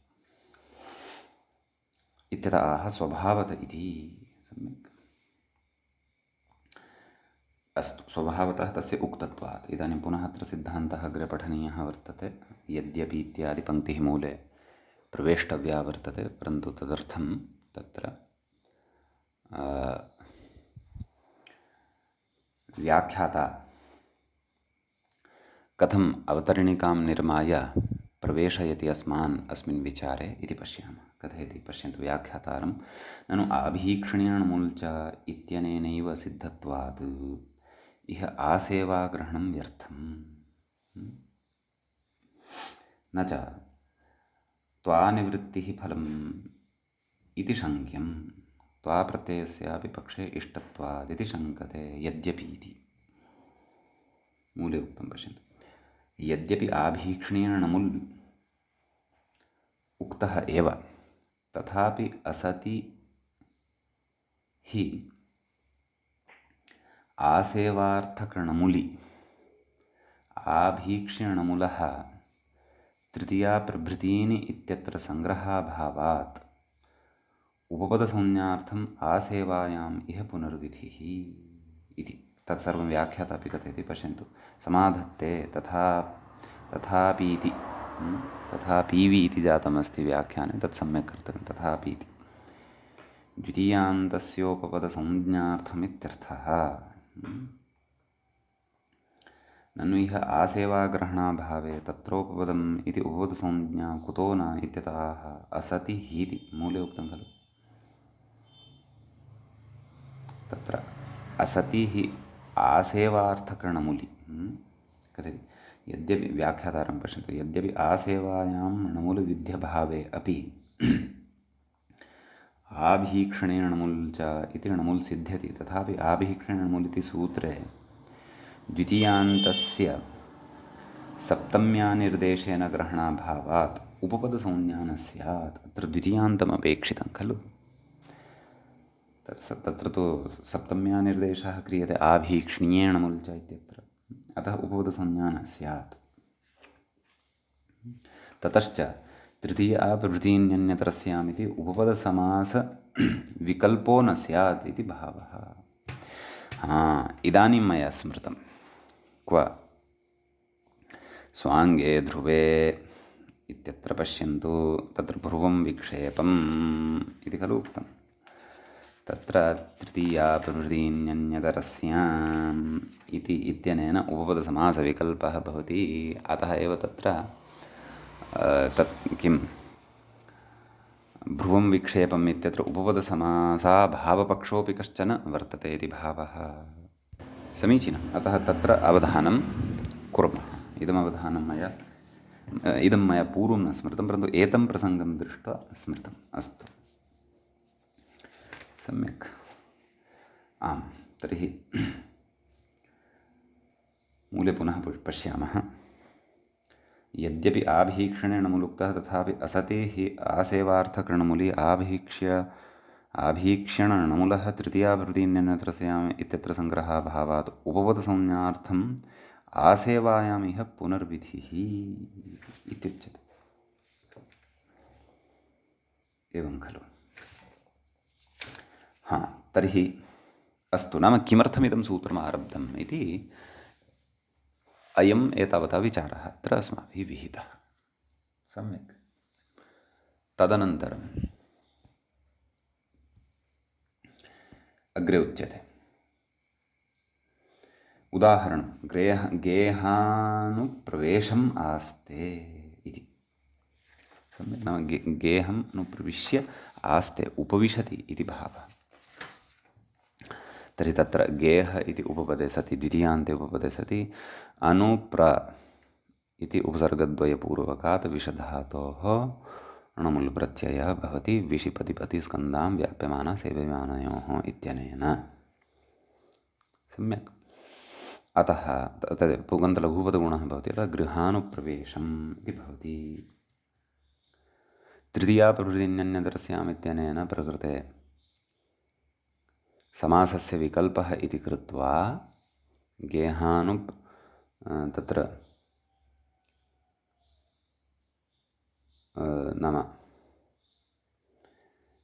इत्यतः आह स्वभावत इति सम्यक् अस्तु, स्वभावतः तस्य उक्तत्वात्। इदानीं पुनः अत्र सिद्धान्तः अग्रे पठनीयः वर्तते। यद्यपि इत्यादि पङ्क्तिः मूले प्रवेष्टव्या वर्तते, परन्तु तदर्थं तत्र व्याख्याता कथम् अवतरणिकां निर्माय प्रवेशयति अस्मान् अस्मिन् विचारे इति पश्यामः। कथयति, पश्यन्तु व्याख्यातारं, ननु आभीक्ष्ण्यणमुल् च इत्यनेनैव सिद्धत्वात् इह आसेवाग्रहणं व्यर्थम् न च त्वानिवृत्तिः फलम् इति शङ्क्यं त्वाप्रत्ययस्यापि पक्षे इष्टत्वादिति शङ्कते यद्यपि इति। मूले उक्तं पश्यन्तु, यद्यपि आभीक्ष्ण्येन णमुल् उक्तः एव, तथापि असति हि आसेवार्थकणमुलि आभीक्ष्यणमुलः तृतीया प्रभृतीनि इत्यत्र संग्रहाभावात् उपपदसंज्ञार्थम् आसेवायाम् इह पुनर्विधिः इति। तत्सर्वं व्याख्याता अपि कथयति, पश्यन्तु। समाधत्ते तथापीति, तथापीवि इति जातमस्ति व्याख्याने, तत् सम्यक् कर्तव्यं, तथापीति द्वितीयान्तस्योपपदसंज्ञार्थमित्यर्थः। ननु इह आसेवाग्रहणाभावे तत्रोपपदम् इति उपपदसंज्ञा कुतो न इत्यतः असति हीति मूले उक्तं खलु। तत्र असति हि आसेवार्थकणमुलि कथयति, यद्यपि व्याख्यातारं पश्यन्तु, यद्यपि आसेवायां णमुलविध्यभावे अपि आभीक्षणेन णमुल् च इति णमुल् सिद्ध्यति, तथापि आभीक्षणेन णमुल् इति सूत्रे द्वितीयान्तस्य सप्तम्यानिर्देशेन ग्रहणाभावात् उपपदसंज्ञा न स्यात्। अत्र द्वितीयान्तमपेक्षितं खलु। तत्र तु सप्तम्यानिर्देशः क्रियते आभीक्ष्ण्येन णमुल् च इत्यत्र, अतः उपपदसंज्ञा न स्यात्। ततश्च तृतीया प्रभृतीन्यन्यतरस्यामिति उपपदसमासविकल्पो न स्यात् इति भावः। इदानीं मया स्मृतं। क्व स्वाङ्गे ध्रुवे इत्यत्र पश्यन्तु, तत्र भ्रुवं विक्षेपम् इति खलु उक्तं। तत्र तृतीया प्रभृतीन्यन्यतरस्याम् इति इत्यनेन उपपदसमासविकल्पः भवति। अतः एव तत्र तत् किं भ्रुवं विक्षेपम् इत्यत्र उपपदसमासाभावपक्षोऽपि कश्चन वर्तते इति भावः। समीचीनम्। अतः तत्र अवधानं कुर्मः। इदं मया पूर्वं न स्मृतं, परन्तु एतं प्रसङ्गं दृष्ट्वा स्मृतम्। अस्तु, सम्यक्। आम्, तर्हि मूले पुनः पश्यामः। यद्यपि आभीक्षणेन णमुलुक्तः, तथापि असति हि आसेवार्थकणमुलि आभीक्ष्यणमुलः तृतीया प्रभृतीन्यन्यतरस्याम् इत्यत्र संग्रहाभावात् उपपदसंज्ञार्थम् आसेवायाम् इह पुनर्विधिः इत्युच्यते। एवं खलु। तर्हि अस्तु, नाम किमर्थमिदं सूत्रम् आरब्धम् इति अयम् एतावता विचारः अत्र अस्माभिः विहितः। सम्यक्। तदनन्तरम् अग्रे उच्यते, उदाहरणं गेहानुप्रवेशम् आस्ते इति। सम्यक्, नाम गेहम् अनुप्रविश्य आस्ते, उपविशति इति भावः। तर्हि तत्र गेह इति उपपदे सति, द्वितीयान्ते उपपदे सति अनुप्र इति उपसर्गद्वयपूर्वकात् विषधातोः णमुल् प्रत्ययः भवति विशिपतिपति स्कन्धां व्याप्यमाना सेव्यमानयोः इत्यनेन। सम्यक्। अतः तद् पुगन्तलघुपदगुणः भवति, अतः गृहानुप्रवेशम् इति भवति। तृतीया प्रभृतीन्यन्यतरस्याम् इत्यनेन प्रकृते समासस्य विकल्पः इति कृत्वा तत्र नाम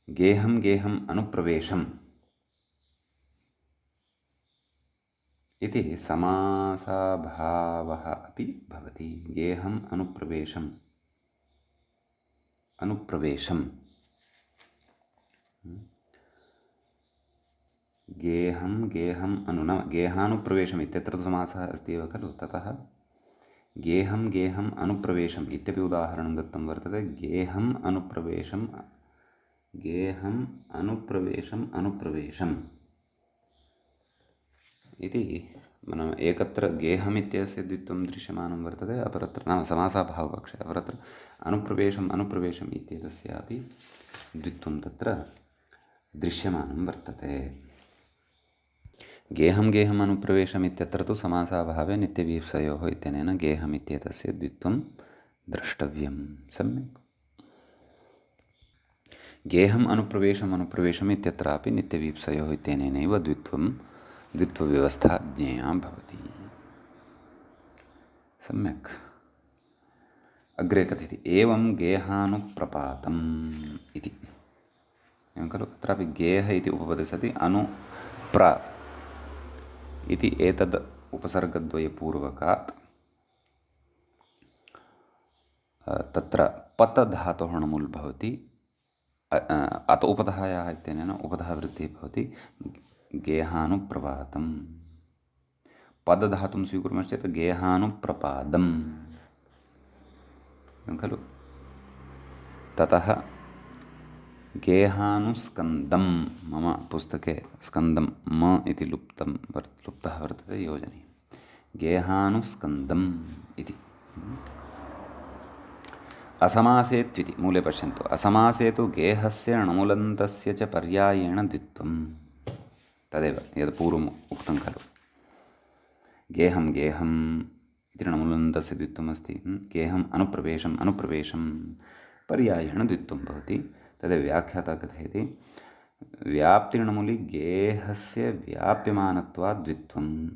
गेहम् अनुप्रवेशम् इति समासाभावः अपि भवति। गेहम् अनुप्रवेशम् गेहम् अनु न गेहानुप्रवेशम् इत्यत्र तु समासः अस्ति एव खलु। ततः गेहम् अनुप्रवेशम् इत्यपि उदाहरणं दत्तं वर्तते। गेहम् अनुप्रवेशम् इति एकत्र गेहम् इत्यस्य द्वित्वं दृश्यमानं वर्तते, अपरत्र नाम समासाभावपक्षे, अपरत्र अनुप्रवेशम् इत्येतस्यापि द्वित्वं तत्र दृश्यमानं वर्तते। गेहम् अनुप्रवेशम् इत्यत्र तु समासाभावे नित्यवीप्सयोः इत्यनेन गेहम् इत्येतस्य द्वित्वं द्रष्टव्यं। सम्यक्। गेहम् अनुप्रवेशम् इत्यत्रापि नित्यवीप्सयोः इत्यनेनैव द्वित्वव्यवस्था ज्ञेया भवति। सम्यक्। अग्रे कथयति एवं गेहानुप्रपातम् इति। एवं खलु। अत्रापि गेह इति उपपदे सति अनुप्र इति एतद् उपसर्गद्वयपूर्वकात् तत्र पत धातोः णमुल् भवति। अत उपधायाः इत्यनेन उपधा वृद्धिः भवति। गेहानुप्रपातं पदधातुं स्वीकुर्मश्चेत् गेहानुप्रपादम् खलु। ततः गेहानुस्कन्दं मम पुस्तके स्कन्दं म इति लुप्तः वर्तते योजने। गेहानुस्कन्दम् इति। असमासेत्विति मूले पश्यन्तु। असमासे तु गेहस्य णमुलन्तस्य च पर्यायेण द्वित्वम्। तदेव यद् पूर्वम् उक्तं खलु। गेहम् इति णमुलन्तस्य द्वित्वमस्ति। गेहम् अनुप्रवेशं पर्यायेण द्वित्वं भवति। तदेव व्याख्याता कथयति व्याप्तिर्णमुलि गेहस्य व्याप्यमानत्वात् द्वित्वम्।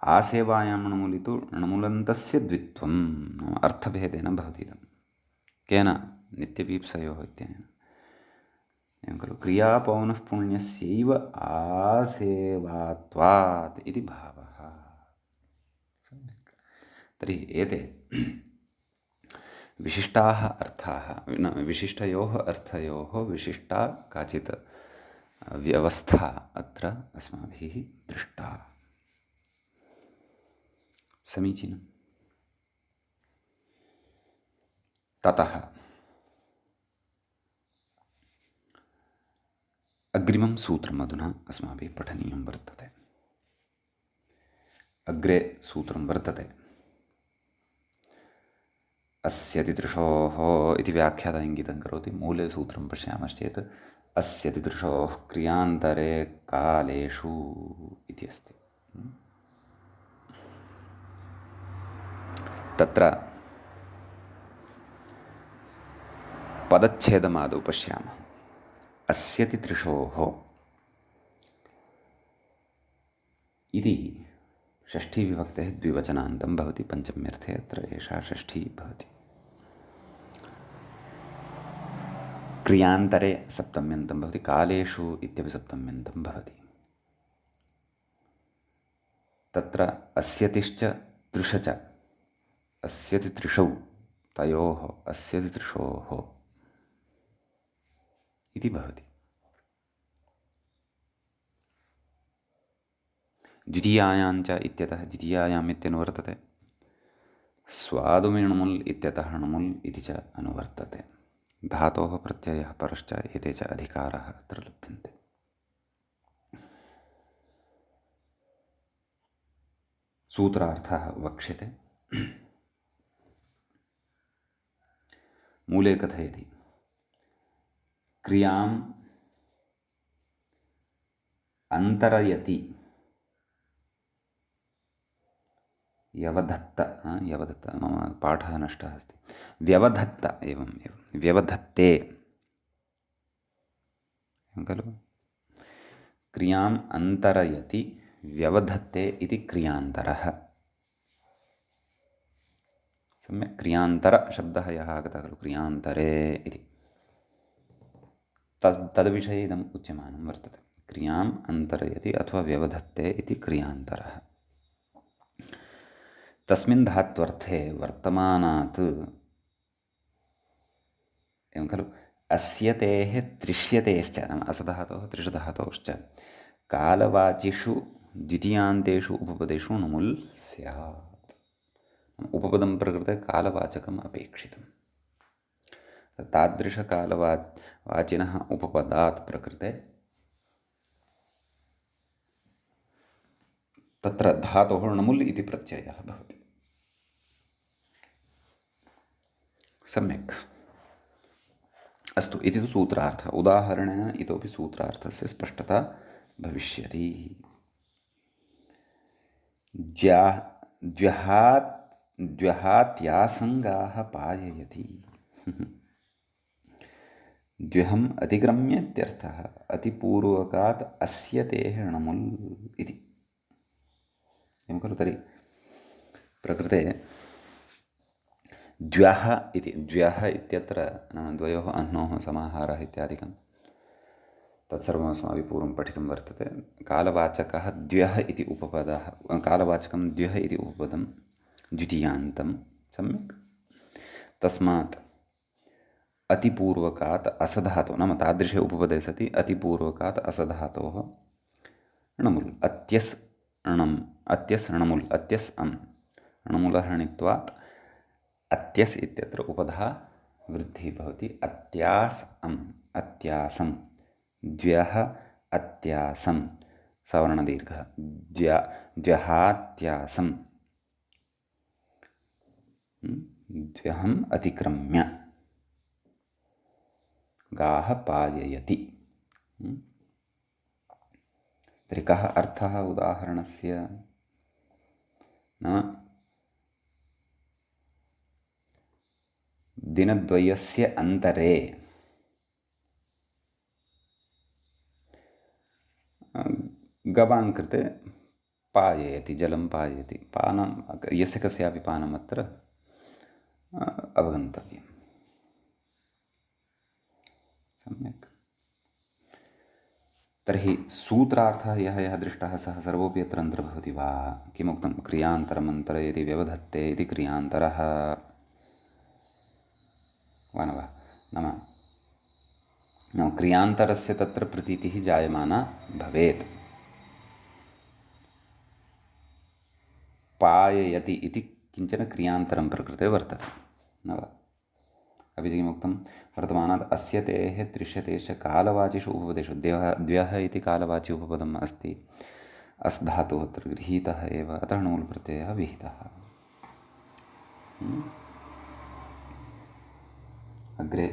आसेवायां णमुलि तु णमुलन्तस्य द्वित्वम् अर्थभेदेन भवति इदं। केन? नित्यवीप्सयोः इत्यनेन। एवं खलु। क्रियापौनःपुण्यस्यैव आसेवात्वात् इति भावः। सम्यक्। तर्हि एते विशिष्टाः अर्थाः, विशिष्टयोः अर्थयोः विशिष्टा काचित् व्यवस्था अत्र अस्माभिः दृष्टा। समीचीनम्। ततः अग्रिमं सूत्रम् अधुना अस्माभिः पठनीयं वर्तते। अग्रे सूत्रं वर्तते अस्य तिदृशोः इति व्याख्याता इङ्गितं करोति। मूले सूत्रं पश्यामश्चेत् अस्य तिदृशोः क्रियान्तरे कालेषु इति अस्ति। तत्र पदच्छेदमादौ पश्यामः। अस्य तिदृशोः इति षष्ठीविभक्तेः द्विवचनान्तं भवति। पञ्चम्यर्थे अत्र एषा षष्ठी भवति। क्रियान्तरे सप्तम्यन्तं भवति। कालेषु इत्यपि सप्तम्यन्तं भवति। तत्र अस्यतिश्च तृषच अस्यति तृषौ तयोः अस्यति तृषोः इति भवति। द्वितीयायाञ्च इत्यतः द्वितीयायाम् इत्यनुवर्तते। स्वादुमिणमुल् इत्यतः णमुल् इति च अनुवर्तते। धातोः प्रत्ययः परश्च एते च अधिकाराः अत्र लभ्यन्ते। सूत्रार्थः वक्ष्यते। मूले कथयति क्रियाम् अन्तरयति यवधत्त मम पाठः नष्टः अस्ति। व्यवधत्त एवं व्यवधत्ते खलु। क्रियाम् अन्तरयति व्यवधत्ते इति क्रियान्तरः। सम्यक्। क्रियान्तरशब्दः यः आगतः खलु क्रियान्तरे इति तद्विषये इदम् उच्यमानं वर्तते। क्रियाम् अन्तरयति अथवा व्यवधत्ते इति क्रियान्तरः। तस्मिन् धात्वर्थे वर्तमानात् एवं खलु अस्यतेः त्रिष्यतेश्च नाम असधातोः त्रिषधातोश्च कालवाचिषु द्वितीयान्तेषु उपपदेषु णुमुल् स्यात्। उपपदं प्रकृते कालवाचकम् अपेक्षितम्। तादृशकालवाचिनः उपपदात् प्रकृते तत्र धातोः णमुल् इति प्रत्ययः भवति। सम्यक् अस्तु। इति तु सूत्रार्थः। उदाहरणेन इतोपि सूत्रार्थस्य स्पष्टता भविष्यति। द्व्यहात्यासङ्गाः पाययति। द्व्यहम् अतिक्रम्य इत्यर्थः। अतिपूर्वकात् अस्य तेः णमुल् इति। एवं खलु तर्हि प्रकृते द्व्यः इति द्व्यः इत्यत्र नाम द्वयोः अह्नोः समाहारः इत्यादिकं तत्सर्वम् अस्माभिः पूर्वं पठितं वर्तते। कालवाचकः द्व्यः इति उपपदः, कालवाचकं द्व्यः इति उपपदं द्वितीयान्तं। सम्यक्। तस्मात् अतिपूर्वकात् असधातोः नाम तादृशे उपपदे सति अतिपूर्वकात् असधातोः णमुल् अत्यस् णम् अत्यस् णमुल् अत्यस् अम् णमुलः णित्वात् अत्यस् इत्यत्र उपधा वृद्धिः भवति। अत्यास् अम् अत्यासं द्व्यः अत्यासं सवर्णदीर्घः द्व्यहात्यासं द्व्यहम् अतिक्रम्य गाः पाययति। तर्हि कः अर्थः उदाहरणस्य? नाम दिनद्वयस्य अन्तरे गवां कृते पाययति, जलं पाययति। पानं यस्य कस्यापि पानम् अत्र अवगन्तव्यम्। सम्यक्। तर्हि सूत्रार्थः यः दृष्टः सः सर्वोऽपि अत्र अन्तर्भवति वा? किमुक्तं? क्रियान्तरम् अन्तरयति व्यवधत्ते इति क्रियान्तरः वा न वा? नाम क्रियान्तरस्य तत्र प्रतीतिः जायमाना भवेत्। पाययति इति किञ्चन क्रियान्तरं प्रकृते वर्तते न वा? अपि च किमुक्तं? वर्तमानात् अस्य तेः त्रिष्यतेश्च कालवाचिषु उपपदेषु द्व्यः इति कालवाचि उपपदम् अस्ति। अस् धातुः अत्र गृहीतः एव, अतः णमुल् प्रत्ययः विहितः। अग्रे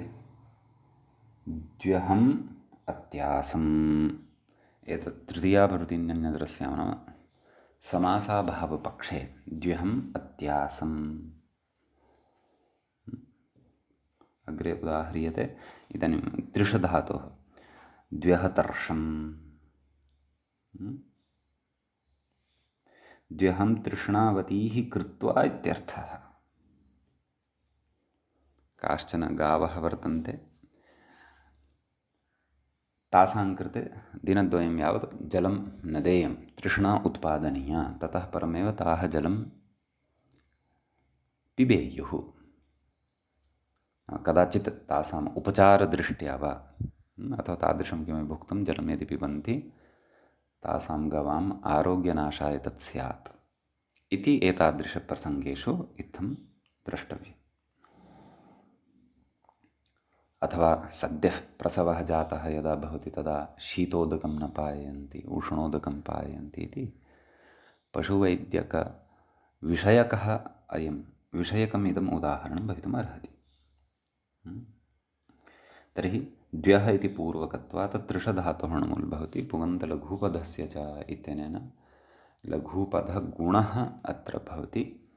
द्व्यहम् अत्यासम्। एतत् तृतीया भवति न्यन्यतरस्यां नाम समासाभावपक्षे द्व्यहम् अत्यासम्। अग्रे उदाह्रियते। इदानीं त्रिषधातोः द्व्यहतर्षम् द्व्यहं तृष्णावतीः कृत्वा इत्यर्थः। काश्चन गावः वर्तन्ते, तासां कृते दिनद्वयं यावत् जलं न देयं, तृष्णा उत्पादनीया, ततः परमेव ताः जलं पिबेयुः। कदाचित् तासाम् उपचारदृष्ट्या वा अथवा तादृशं किमपि भुक्तं जलं यदि पिबन्ति तासां गवाम् आरोग्यनाशाय तत् स्यात् इति एतादृशप्रसङ्गेषु इत्थं द्रष्टव्यम्। अथवा सद्यः प्रसवः जातः यदा भवति तदा शीतोदकं न पाययन्ति, उष्णोदकं पाययन्ति इति पशुवैद्यकविषयकः विषयकम् इदम् उदाहरणं भवितुम् अर्हति। तर्हि द्व्यः इति पूर्वकत्वात् त्रिषधातोः णमुल् भवति। पुगन्तलघुपदस्य च इत्यनेन लघुपदगुणः अत्र भवति।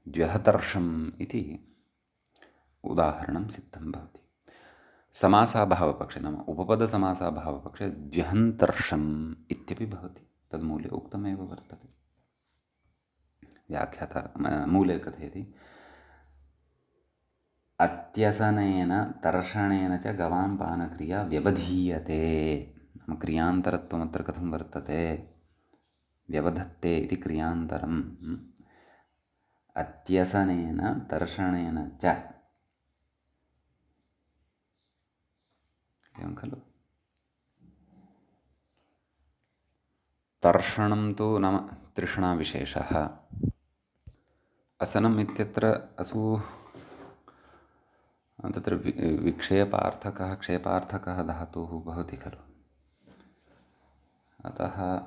द्व्यहतर्षम् इति उदाहरणं सिद्धं भवति। समासाभावपक्षे नाम उपपदसमासाभावपक्षे द्व्यहन्तर्षम् इत्यपि भवति। तद्मूले उक्तमेव वर्तते। व्याख्याता मूले कथयति अत्यसनेन तर्षणेन च गवां पानक्रिया व्यवधीयते। नाम क्रियान्तरत्वमत्र कथं वर्तते? व्यवधत्ते इति क्रियान्तरम् अत्यसनेन तर्षणेन च, एवं खलु? तर्षणं तु नाम तृष्णाविशेषः। असनम् इत्यत्र तत्र विक्षेपार्थकः क्षेपार्थकः धातुः भवति खलु। अतः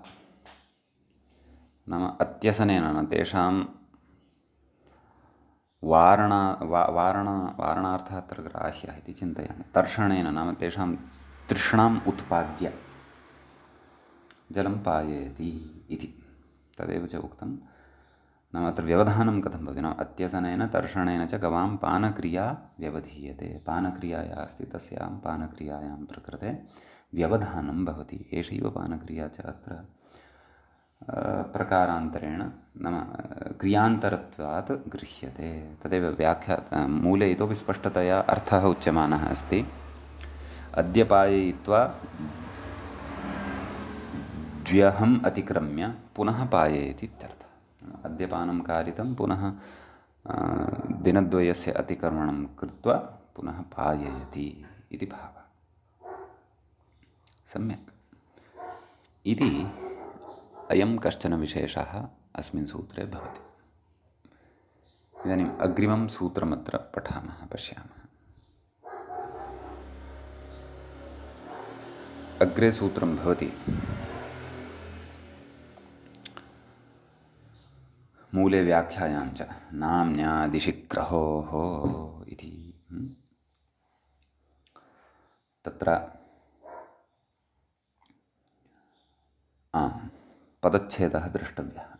नाम अत्यसनेन न तेषां वारणार्थः अत्र ग्राह्यः इति चिन्तयामि। तर्षणेन नाम तेषां तृष्णाम् उत्पाद्य जलं पाययति इति तदेव च उक्तं। नाम अत्र व्यवधानं कथं भवति? नाम अत्यसनेन तर्षणेन च गवां पानक्रिया व्यवधीयते। पानक्रिया या अस्ति तस्यां पानक्रियायां प्रकृते व्यवधानं भवति। एषैव पानक्रिया च अत्र प्रकारान्तरेण नाम क्रियान्तरत्वात् गृह्यते। तदेव मूले इतोपि स्पष्टतया अर्थः उच्यमानः अस्ति। अद्य पाययित्वा द्व्यहम् अतिक्रम्य पुनः पाययति इत्यर्थः। अद्य पानं कारितं पुनः दिनद्वयस्य अतिक्रमणं कृत्वा पुनः पाययति इति भावः। सम्यक्। इति अयं कश्चन विशेषः अस्मिन् सूत्रे भवति। इदानीम् अग्रिमं सूत्रमत्र पठामः, पश्यामः। अग्रे सूत्रं भवति मूले व्याख्यायाञ्च नाम्न्यादिशिग्रहोः इति। तत्र पदच्छेदः द्रष्टव्यः।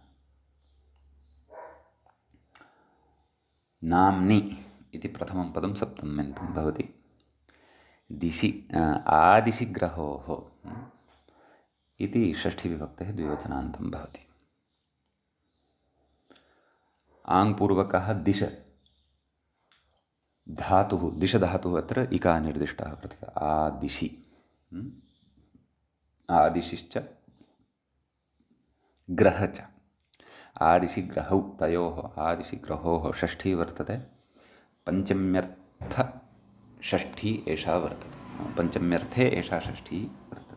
नाम्नि इति प्रथमं पदं सप्तम्यन्तं भवति। दिशि आदिशिग्रहोः इति षष्ठीविभक्तेः द्विवचनान्तं भवति। आङ्पूर्वकः दिश धातुः, दिशधातुः अत्र इका निर्दिष्टः वर्तते। आदिशि, आदिशिश्च ग्रह च, आदिशिग्रहौ तयोः आदिशिग्रहोः षष्ठी वर्तते। पञ्चम्यर्थ षष्ठी एषा वर्तते। पञ्चम्यर्थे एषा षष्ठी वर्तते।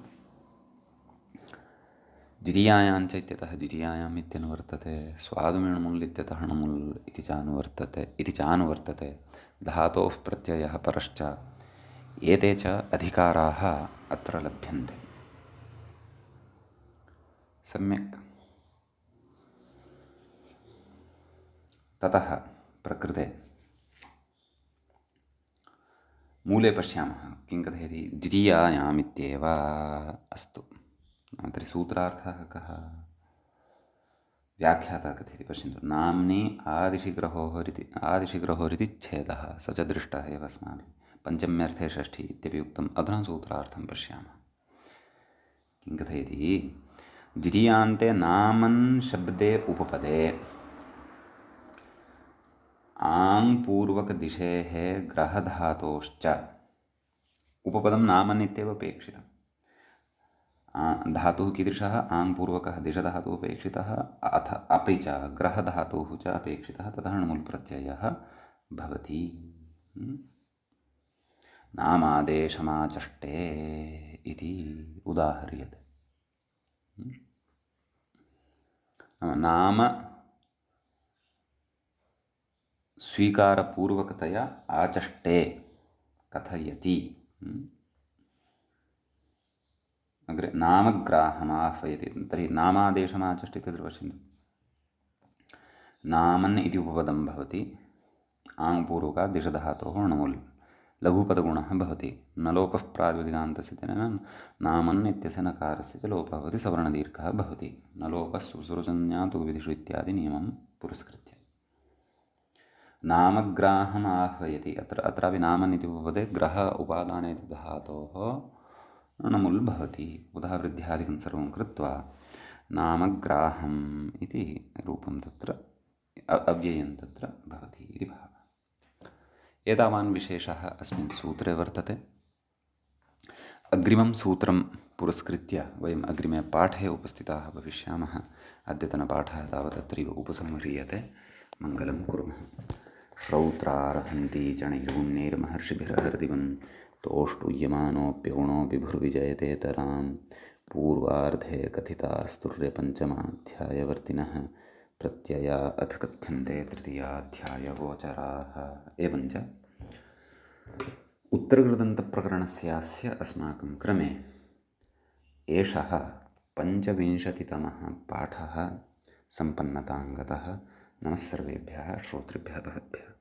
द्वितीयायाञ्च इत्यतः द्वितीयायाम् इत्यनुवर्तते। स्वादुमिणमुल् इत्यतः णमुल् इति चानुवर्तते। धातोः प्रत्ययः परश्च, एते च अधिकाराः अत्र लभ्यन्ते। सम्यक्। ततः प्रकृते मूले पश्यामः किं कथयति। द्वितीयायामित्येव अस्तु। तर्हि सूत्रार्थः कः? व्याख्याता कथयति, पश्यन्तु। नाम्नि आदिशिग्रहोरिति छेदः स च दृष्टः एव अस्माभिः। पञ्चम्यर्थे षष्ठी इत्यपि उक्तम्। अधुना सूत्रार्थं पश्यामः किं कथयति। द्वितीयान्ते नामन् शब्दे उपपदे आङ्पूर्वकदिशेः ग्रहधातोश्च, उपपदं नामन् इत्येव अपेक्षितम्। धातुः कीदृशः? आङ्पूर्वकः दिशधातुः अपेक्षितः, अथ अपि च ग्रहधातुः च अपेक्षितः, ततः णमुल् प्रत्ययः भवति। नामादेशमाचष्टे इति उदाह्रियते। नाम स्वीकारपूर्वकतया आचष्टे कथयति। अग्रे नामग्राहमाह्वयति। तर्हि नामादेशमाचष्टे तत्र पश्यन्तु। नामन् इति उपपदं भवति। आङ्पूर्वकात् दिशधातोः णमुल् लघुपदगुणः भवति। न लोपः प्रातिपदिकान्तस्य तेन नामन् इत्यस्य नकारस्य च लोपः भवति, सवर्णदीर्घः भवति। न लोपः सुसुरसंज्ञा तुविधिषु इत्यादि नियमं पुरस्कृत्य। नामग्राहम् आह्वयति। अत्रापि नामन् इति उपपदे ग्रह उपादाने इति धातोः णमुल् भवति। उदा वृद्ध्यादिकं सर्वं कृत्वा नामग्राहम् इति रूपं तत्र अव्ययं तत्र भवति इति भावः। एतावान् विशेषः अस्मिन् सूत्रे वर्तते। अग्रिमं सूत्रं पुरस्कृत्य वयम् अग्रिमे पाठे उपस्थिताः भविष्यामः। अद्यतनपाठः तावत् अत्रैव उपसंह्रियते। मङ्गलं कुर्मः। श्रौत्रार्हन्ति च नैर्गुण्यैर्महर्षिभिरहृदिवं तोष्टुयमानोऽप्यगुणो विभुर्विजयतेतरां पूर्वार्धे कथितास्तुर्यपञ्चमाध्यायवर्तिनः प्रत्यया अथ कथ्यन्ते तृतीयाध्यायगोचराः। एवञ्च उत्तरकृदन्तप्रकरणस्यास्य अस्माकं क्रमे एषः 25तमः पाठः सम्पन्नतां गतः। नमः सर्वेभ्यः श्रोतृभ्यः भवद्भ्यः।